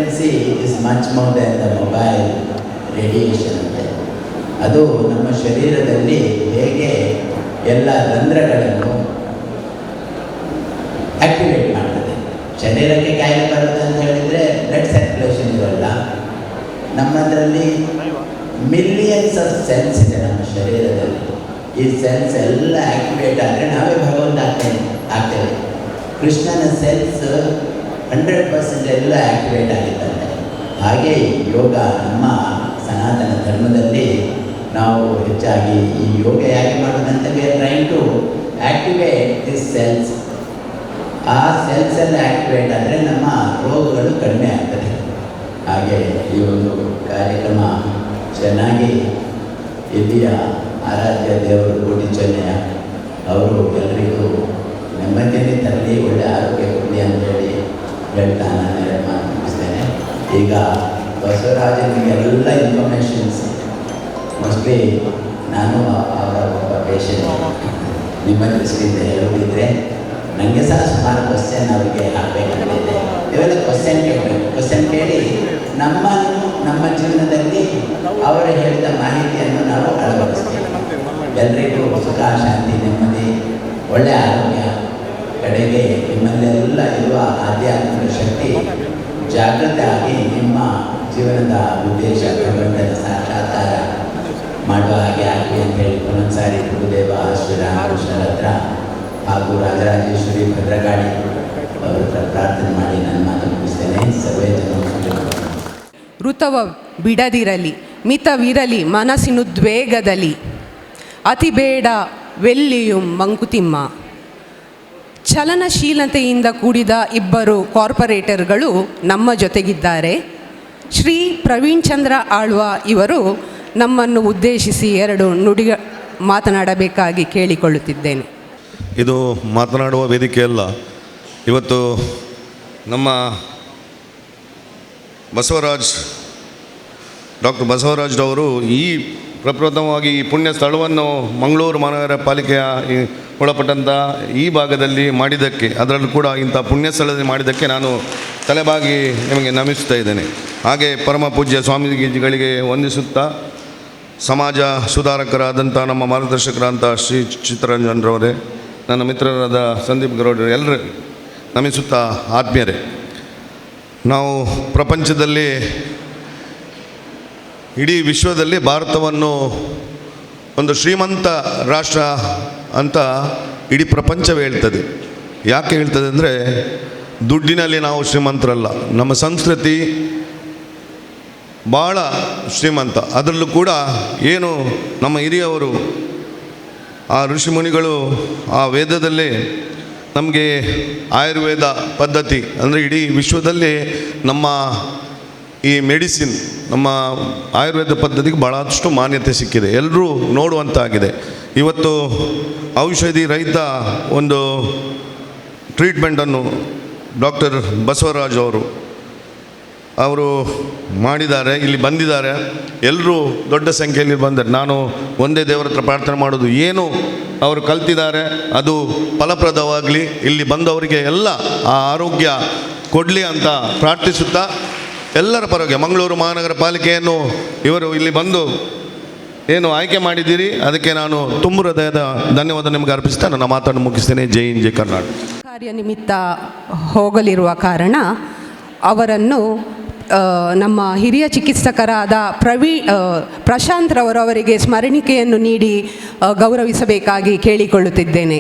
Frequency is much more than the mobile radiation ಅಂತೆ. ಅದು ನಮ್ಮ ಶರೀರದಲ್ಲಿ ಹೇಗೆ ಎಲ್ಲ ರಂಧ್ರಗಳನ್ನು ಆ್ಯಕ್ಟಿವೇಟ್ ಮಾಡ್ತದೆ. ಶರೀರಕ್ಕೆ ಕಾಯಿಲೆ ಬರುತ್ತೆ ಅಂತ ಹೇಳಿದರೆ ಬ್ಲಡ್ ಸರ್ಕ್ಯುಲೇಷನ್ ಇರೋಲ್ಲ. ನಮ್ಮದರಲ್ಲಿ ಮಿಲಿಯನ್ಸ್ ಆಫ್ ಸೆಲ್ಸ್ ಇದೆ ನಮ್ಮ ಶರೀರದಲ್ಲಿ. ಈ ಸೆಲ್ಸ್ ಎಲ್ಲ ಆ್ಯಕ್ಟಿವೇಟ್ ಆದರೆ ನಾವೇ ಭಗವಂತ ಆಗ್ತೇವೆ. ಕೃಷ್ಣನ ಸೆಲ್ಸ್ 100% ಎಲ್ಲ ಆ್ಯಕ್ಟಿವೇಟ್ ಆಗಿದ್ದಾರೆ. ಹಾಗೆ ಯೋಗ ನಮ್ಮ ಸನಾತನ ಧರ್ಮದಲ್ಲಿ ನಾವು ಹೆಚ್ಚಾಗಿ ಈ ಯೋಗ ಯಾಕೆ ಮಾಡೋದಂತ we are trying to activate this cells. ಆ ಸೆಲ್ಸ್ ಎಲ್ಲ ಆ್ಯಕ್ಟಿವೇಟ್ ಆದರೆ ನಮ್ಮ ರೋಗಗಳು ಕಡಿಮೆ ಆಗ್ತದೆ. ಹಾಗೆ ಈ ಒಂದು ಕಾರ್ಯಕ್ರಮ ಚೆನ್ನಾಗಿ ಇಲ್ಲಿಯ ಆರಾಧ್ಯ ದೇವರು ಕೋಟಿಚೊನ್ನೆಯ ಅವರು ಎಲ್ಲರಿಗೂ ನೆಮ್ಮದಿಯಲ್ಲಿ ತರಲಿ, ಒಳ್ಳೆ ಆರೋಗ್ಯ ಕೊಡಲಿ ಅಂತೇಳಿ ಹೇಳ್ತಾ ನಾನು ಮಾತು ಮುಗಿಸ್ತೇನೆ. ಈಗ ಬಸವರಾಜನಿಗೆ ಎಲ್ಲ ಇನ್ಫಾರ್ಮೇಷನ್ಸ್ ಮೋಸ್ಟ್ಲಿ ನಾನು ಅವರ ಒಬ್ಬ ಪೇಷಂಟ್ ನಿಮ್ಮ ದೃಷ್ಟಿಯಿಂದ ಹೇಳೋದಿದ್ರೆ ನನಗೆ ಸಹ ಸುಮಾರು ಕ್ವಶನ್ ಅವರಿಗೆ ಹಾಕಬೇಕಾಗಿದೆ. ಇವೆಲ್ಲ ಕ್ವಶನ್ ಕೇಳಿ ನಮ್ಮ ಜೀವನದಲ್ಲಿ ಅವರು ಹೇಳಿದ ಮಾಹಿತಿಯನ್ನು ನಾವು ಅಳವಡಿಸ್ತೇವೆ. ಎಲ್ಲರಿಗೂ ಸುಖ, ಶಾಂತಿ, ನೆಮ್ಮದಿ, ಒಳ್ಳೆಯ ಆರೋಗ್ಯ, ಕಡೆಗೆ ನಿಮ್ಮಲ್ಲೆಲ್ಲ ಇರುವ ಆಧ್ಯಾತ್ಮಿಕ ಶಕ್ತಿ ಜಾಗೃತ ಆಗಿ ನಿಮ್ಮ ಜೀವನದ ಉದ್ದೇಶ ಭಗವಂತನ ಸಾಕ್ಷಾತ್ಕಾರ ಮಾಡುವ ಹಾಗೆ ಆಗಲಿ ಅಂತೇಳಿ ಒಂದೊಂದ್ಸಾರಿ ಗುರುದೇವ ಶ್ರೀರಾಮಕೃಷ್ಣರ ಹತ್ರ ಹಾಗೂ ರಾಜರಾಜೇಶ್ವರಿ ಭದ್ರಕಾಳಿ ಅವರ ಹತ್ರ ಪ್ರಾರ್ಥನೆ ಮಾಡಿ ನಾನು ಮಾತು ಮುಗಿಸ್ತೇನೆ. ಸರ್ವೇ ಜನ ಋತವ ಬಿಡದಿರಲಿ, ಮಿತವಿರಲಿ ಮನಸ್ಸಿನುದ್ವೇಗದಲ್ಲಿ, ಅತಿ ಬೇಡ ವೆಲ್ಲಿಯು ಮಂಕುತಿಮ್ಮ. ಚಲನಶೀಲತೆಯಿಂದ ಕೂಡಿದ ಇಬ್ಬರು ಕಾರ್ಪೊರೇಟರ್ಗಳು ನಮ್ಮ ಜೊತೆಗಿದ್ದಾರೆ. ಶ್ರೀ ಪ್ರವೀಣ್ ಚಂದ್ರ ಆಳ್ವ ಇವರು ನಮ್ಮನ್ನು ಉದ್ದೇಶಿಸಿ 2 ನುಡಿ ಮಾತನಾಡಬೇಕಾಗಿ ಕೇಳಿಕೊಳ್ಳುತ್ತಿದ್ದೇನೆ. ಇದು ಮಾತನಾಡುವ ವೇದಿಕೆಯಲ್ಲ. ಇವತ್ತು ನಮ್ಮ ಡಾಕ್ಟರ್ ಬಸವರಾಜ್ರವರು ಈ ಪ್ರಪ್ರಥಮವಾಗಿ ಈ ಪುಣ್ಯ ಸ್ಥಳವನ್ನು ಮಂಗಳೂರು ಮಹಾನಗರ ಪಾಲಿಕೆಯ ಒಳಪಟ್ಟಂಥ ಈ ಭಾಗದಲ್ಲಿ ಮಾಡಿದ್ದಕ್ಕೆ, ಅದರಲ್ಲೂ ಕೂಡ ಇಂಥ ಪುಣ್ಯ ಸ್ಥಳದಲ್ಲಿ ಮಾಡಿದ್ದಕ್ಕೆ ನಾನು ತಲೆಬಾಗಿ ನಿಮಗೆ ನಮಿಸ್ತಾ ಇದ್ದೇನೆ. ಹಾಗೆ ಪರಮ ಪೂಜ್ಯ ಸ್ವಾಮೀಜಿಗಳಿಗೆ ವಂದಿಸುತ್ತಾ ಸಮಾಜ ಸುಧಾರಕರಾದಂಥ ನಮ್ಮ ಮಾರ್ಗದರ್ಶಕರಾದಂಥ ಶ್ರೀ ಚಿತ್ತರಂಜನ್ರವರೇ, ನನ್ನ ಮಿತ್ರರಾದ ಸಂದೀಪ್ ಗೌಡ್ರೆ ಎಲ್ಲರೂ ನಮಿಸುತ್ತಾ, ಆತ್ಮೀಯರೇ, ನಾವು ಪ್ರಪಂಚದಲ್ಲಿ ಇಡೀ ವಿಶ್ವದಲ್ಲಿ ಭಾರತವನ್ನು ಒಂದು ಶ್ರೀಮಂತ ರಾಷ್ಟ್ರ ಅಂತ ಇಡೀ ಪ್ರಪಂಚವೇ ಹೇಳ್ತದೆ. ಯಾಕೆ ಹೇಳ್ತದೆ ಅಂದರೆ ದುಡ್ಡಿನಲ್ಲಿ ನಾವು ಶ್ರೀಮಂತರಲ್ಲ, ನಮ್ಮ ಸಂಸ್ಕೃತಿ ಭಾಳ ಶ್ರೀಮಂತ. ಅದರಲ್ಲೂ ಕೂಡ ಏನು ನಮ್ಮ ಹಿರಿಯವರು ಆ ಋಷಿಮುನಿಗಳು ಆ ವೇದದಲ್ಲೇ ನಮಗೆ ಆಯುರ್ವೇದ ಪದ್ಧತಿ ಅಂದರೆ ಇಡೀ ವಿಶ್ವದಲ್ಲಿ ನಮ್ಮ ಈ ಮೆಡಿಸಿನ್, ನಮ್ಮ ಆಯುರ್ವೇದ ಪದ್ಧತಿಗೆ ಭಾಳಷ್ಟು ಮಾನ್ಯತೆ ಸಿಕ್ಕಿದೆ, ಎಲ್ಲರೂ ನೋಡುವಂತಾಗಿದೆ. ಇವತ್ತು ಔಷಧಿ ರಹಿತ ಒಂದು ಟ್ರೀಟ್ಮೆಂಟನ್ನು ಡಾಕ್ಟರ್ ಬಸವರಾಜ್ ಅವರು ಮಾಡಿದ್ದಾರೆ, ಇಲ್ಲಿ ಬಂದಿದ್ದಾರೆ. ಎಲ್ಲರೂ ದೊಡ್ಡ ಸಂಖ್ಯೆಯಲ್ಲಿ ಬಂದರೆ ನಾನು ಒಂದೇ ದೇವರ ಹತ್ರ ಪ್ರಾರ್ಥನೆ ಮಾಡೋದು, ಏನು ಅವರು ಕಲ್ತಿದ್ದಾರೆ ಅದು ಫಲಪ್ರದವಾಗಲಿ, ಇಲ್ಲಿ ಬಂದವರಿಗೆ ಎಲ್ಲ ಆ ಆರೋಗ್ಯ ಕೊಡಲಿ ಅಂತ ಪ್ರಾರ್ಥಿಸುತ್ತಾ, ಎಲ್ಲರ ಪರವಾಗಿ ಮಂಗಳೂರು ಮಹಾನಗರ ಪಾಲಿಕೆಯನ್ನು ಇವರು ಇಲ್ಲಿ ಬಂದು ಏನು ಆಯ್ಕೆ ಮಾಡಿದ್ದೀರಿ ಅದಕ್ಕೆ ನಾನು ತುಂಬ ಹೃದಯದ ಧನ್ಯವಾದ ನಿಮಗೆ ಅರ್ಪಿಸ್ತಾ ನನ್ನ ಮಾತನ್ನು ಮುಗಿಸ್ತೇನೆ. ಜೈ ಹಿಂದ್, ಜೈ ಕರ್ನಾಟಕ. ಕಾರ್ಯನಿಮಿತ್ತ ಹೋಗಲಿರುವ ಕಾರಣ ಅವರನ್ನು ನಮ್ಮ ಹಿರಿಯ ಚಿಕಿತ್ಸಕರಾದ ಪ್ರಶಾಂತ್ ರವರವರಿಗೆ ಸ್ಮರಣಿಕೆಯನ್ನು ನೀಡಿ ಗೌರವಿಸಬೇಕಾಗಿ ಕೇಳಿಕೊಳ್ಳುತ್ತಿದ್ದೇನೆ.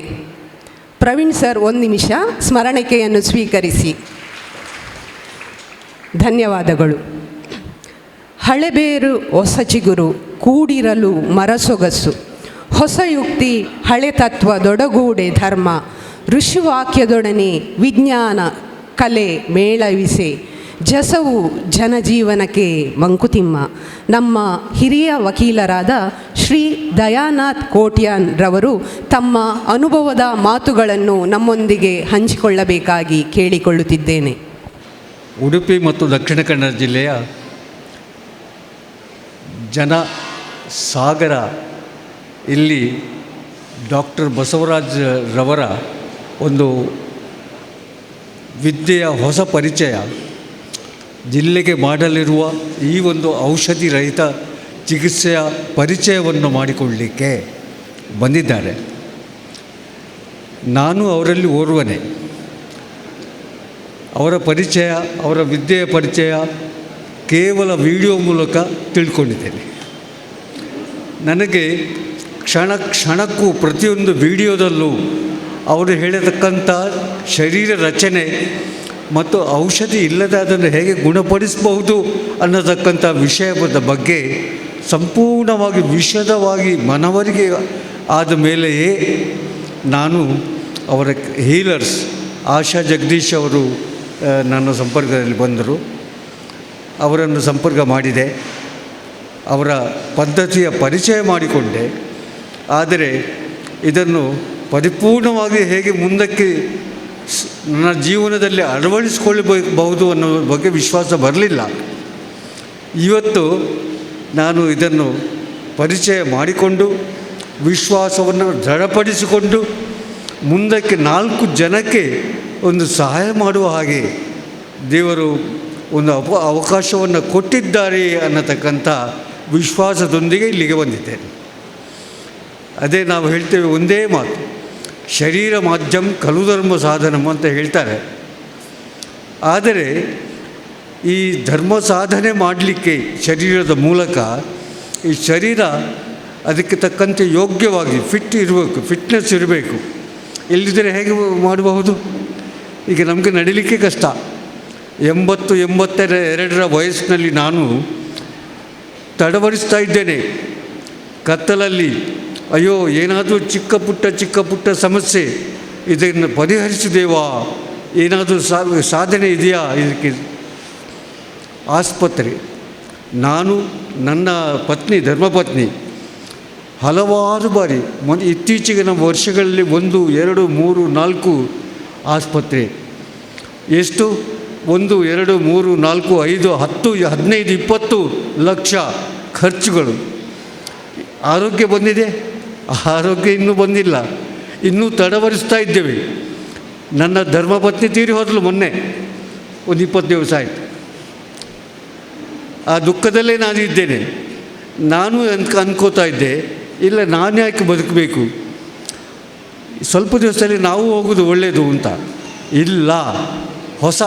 ಪ್ರವೀಣ್ ಸರ್, 1 ನಿಮಿಷ ಸ್ಮರಣಿಕೆಯನ್ನು ಸ್ವೀಕರಿಸಿ. ಧನ್ಯವಾದಗಳು. ಹಳೆಬೇರು ಹೊಸ ಚಿಗುರು, ಕೂಡಿರಲು ಮರಸೊಗಸು, ಹೊಸ ಯುಕ್ತಿ ಹಳೆ ತತ್ವ ದೊಡಗೂಡೆ ಧರ್ಮ, ಋಷಿವಾಕ್ಯದೊಡನೆ ವಿಜ್ಞಾನ ಕಲೆ ಮೇಳವಿಸೆ, ಜಸವು ಜನಜೀವನಕ್ಕೆ ಮಂಕುತಿಮ್ಮ. ನಮ್ಮ ಹಿರಿಯ ವಕೀಲರಾದ ಶ್ರೀ ದಯಾನಾಥ್ ಕೋಟ್ಯಾನ್ ರವರು ತಮ್ಮ ಅನುಭವದ ಮಾತುಗಳನ್ನು ನಮ್ಮೊಂದಿಗೆ ಹಂಚಿಕೊಳ್ಳಬೇಕಾಗಿ ಕೇಳಿಕೊಳ್ಳುತ್ತಿದ್ದೇನೆ. ಉಡುಪಿ ಮತ್ತು ದಕ್ಷಿಣ ಕನ್ನಡ ಜಿಲ್ಲೆಯ ಜನ ಸಾಗರ ಇಲ್ಲಿ ಡಾಕ್ಟರ್ ಬಸವರಾಜ್ ರವರ ಒಂದು ವಿದ್ಯೆಯ ಹೊಸ ಪರಿಚಯ ಜಿಲ್ಲೆಗೆ ಮಾಡಲಿರುವ ಈ ಒಂದು ಔಷಧಿ ರಹಿತ ಚಿಕಿತ್ಸೆಯ ಪರಿಚಯವನ್ನು ಮಾಡಿಕೊಳ್ಳಲಿಕ್ಕೆ ಬಂದಿದ್ದಾರೆ. ನಾನು ಅವರಲ್ಲಿ ಓರ್ವನೇ. ಅವರ ಪರಿಚಯ, ಅವರ ವಿದ್ಯೆಯ ಪರಿಚಯ ಕೇವಲ ವಿಡಿಯೋ ಮೂಲಕ ತಿಳ್ಕೊಂಡಿದ್ದೇನೆ. ನನಗೆ ಕ್ಷಣ ಕ್ಷಣಕ್ಕೂ ಪ್ರತಿಯೊಂದು ವಿಡಿಯೋದಲ್ಲೂ ಅವರು ಹೇಳಿರ್ತಕ್ಕಂಥ ಶರೀರ ರಚನೆ ಮತ್ತು ಔಷಧಿ ಇಲ್ಲದೆ ಅದನ್ನು ಹೇಗೆ ಗುಣಪಡಿಸಬಹುದು ಅನ್ನತಕ್ಕಂಥ ವಿಷಯದ ಬಗ್ಗೆ ಸಂಪೂರ್ಣವಾಗಿ ವಿಶದವಾಗಿ ಮನವರಿಕೆ ಆದ ಮೇಲೆಯೇ ನಾನು ಅವರ ಹೀಲರ್ಸ್ ಆಶಾ ಜಗದೀಶ್ ಅವರು ನನ್ನ ಸಂಪರ್ಕದಲ್ಲಿ ಬಂದರು. ಅವರನ್ನು ಸಂಪರ್ಕ ಮಾಡಿದೆ, ಅವರ ಪದ್ಧತಿಯ ಪರಿಚಯ ಮಾಡಿಕೊಂಡೆ. ಆದರೆ ಇದನ್ನು ಪರಿಪೂರ್ಣವಾಗಿ ಹೇಗೆ ಮುಂದಕ್ಕೆ ನನ್ನ ಜೀವನದಲ್ಲಿ ಅಳವಡಿಸಿಕೊಳ್ಳಬಹುದು ಅನ್ನೋ ಬಗ್ಗೆ ವಿಶ್ವಾಸ ಬರಲಿಲ್ಲ. ಇವತ್ತು ನಾನು ಇದನ್ನು ಪರಿಚಯ ಮಾಡಿಕೊಂಡು ವಿಶ್ವಾಸವನ್ನು ದೃಢಪಡಿಸಿಕೊಂಡು ಮುಂದಕ್ಕೆ 4 ಜನಕ್ಕೆ ಒಂದು ಸಹಾಯ ಮಾಡುವ ಹಾಗೆ ದೇವರು ಒಂದು ಅವಕಾಶವನ್ನು ಕೊಟ್ಟಿದ್ದಾರೆ ಅನ್ನತಕ್ಕಂಥ ವಿಶ್ವಾಸದೊಂದಿಗೆ ಇಲ್ಲಿಗೆ ಬಂದಿದ್ದೇನೆ. ಅದೇ ನಾವು ಹೇಳ್ತೇವೆ ಒಂದೇ ಮಾತು, ಶರೀರ ಮಾಧ್ಯಮ ಖಲು ಧರ್ಮ ಸಾಧನಂ ಅಂತ ಹೇಳ್ತಾರೆ. ಆದರೆ ಈ ಧರ್ಮ ಸಾಧನೆ ಮಾಡಲಿಕ್ಕೆ ಶರೀರದ ಮೂಲಕ ಈ ಶರೀರ ಅದಕ್ಕೆ ತಕ್ಕಂತೆ ಯೋಗ್ಯವಾಗಿ ಫಿಟ್ನೆಸ್ ಇರಬೇಕು. ಇಲ್ಲದಿದ್ದರೆ ಹೇಗೆ ಮಾಡಬಹುದು? ಈಗ ನಮಗೆ ನಡಿಲಿಕ್ಕೆ ಕಷ್ಟ. 82 ವಯಸ್ಸಿನಲ್ಲಿ ನಾನು ತಡವರಿಸ್ತಾ ಇದ್ದೇನೆ ಕತ್ತಲಲ್ಲಿ. ಅಯ್ಯೋ, ಏನಾದರೂ ಚಿಕ್ಕ ಪುಟ್ಟ ಸಮಸ್ಯೆ ಇದನ್ನು ಪರಿಹರಿಸಿದೇವಾ, ಏನಾದರೂ ಸಾಧನೆ ಇದೆಯಾ ಇದಕ್ಕೆ? ಆಸ್ಪತ್ರೆ. ನಾನು, ನನ್ನ ಪತ್ನಿ, ಧರ್ಮಪತ್ನಿ ಹಲವಾರು ಬಾರಿ ಇತ್ತೀಚೆಗೆ ನಮ್ಮ ವರ್ಷಗಳಲ್ಲಿ 1, 2, 3, 4 ಆಸ್ಪತ್ರೆ. ಎಷ್ಟು? 1, 2, 3, 4, 5, 10, 15, 20 ಲಕ್ಷ ಖರ್ಚುಗಳು. ಆರೋಗ್ಯ ಬಂದಿದೆ? ಆರೋಗ್ಯ ಇನ್ನೂ ಬಂದಿಲ್ಲ, ಇನ್ನೂ ತಡವರಿಸ್ತಾ ಇದ್ದೇವೆ. ನನ್ನ ಧರ್ಮಪತ್ನಿ ತೀರಿ ಹೋದಲು ಮೊನ್ನೆ, ಒಂದು 20 ದಿವಸ ಆಯಿತು. ಆ ದುಃಖದಲ್ಲೇ ನಾನು ಇದ್ದೇನೆ. ನಾನು ಅನ್ಕೋತಾ ಇದ್ದೆ, ಇಲ್ಲ ನಾನು ಯಾಕೆ ಬದುಕಬೇಕು, ಸ್ವಲ್ಪ ದಿವಸದಲ್ಲಿ ನಾವು ಹೋಗೋದು ಒಳ್ಳೆಯದು ಅಂತ. ಇಲ್ಲ, ಹೊಸ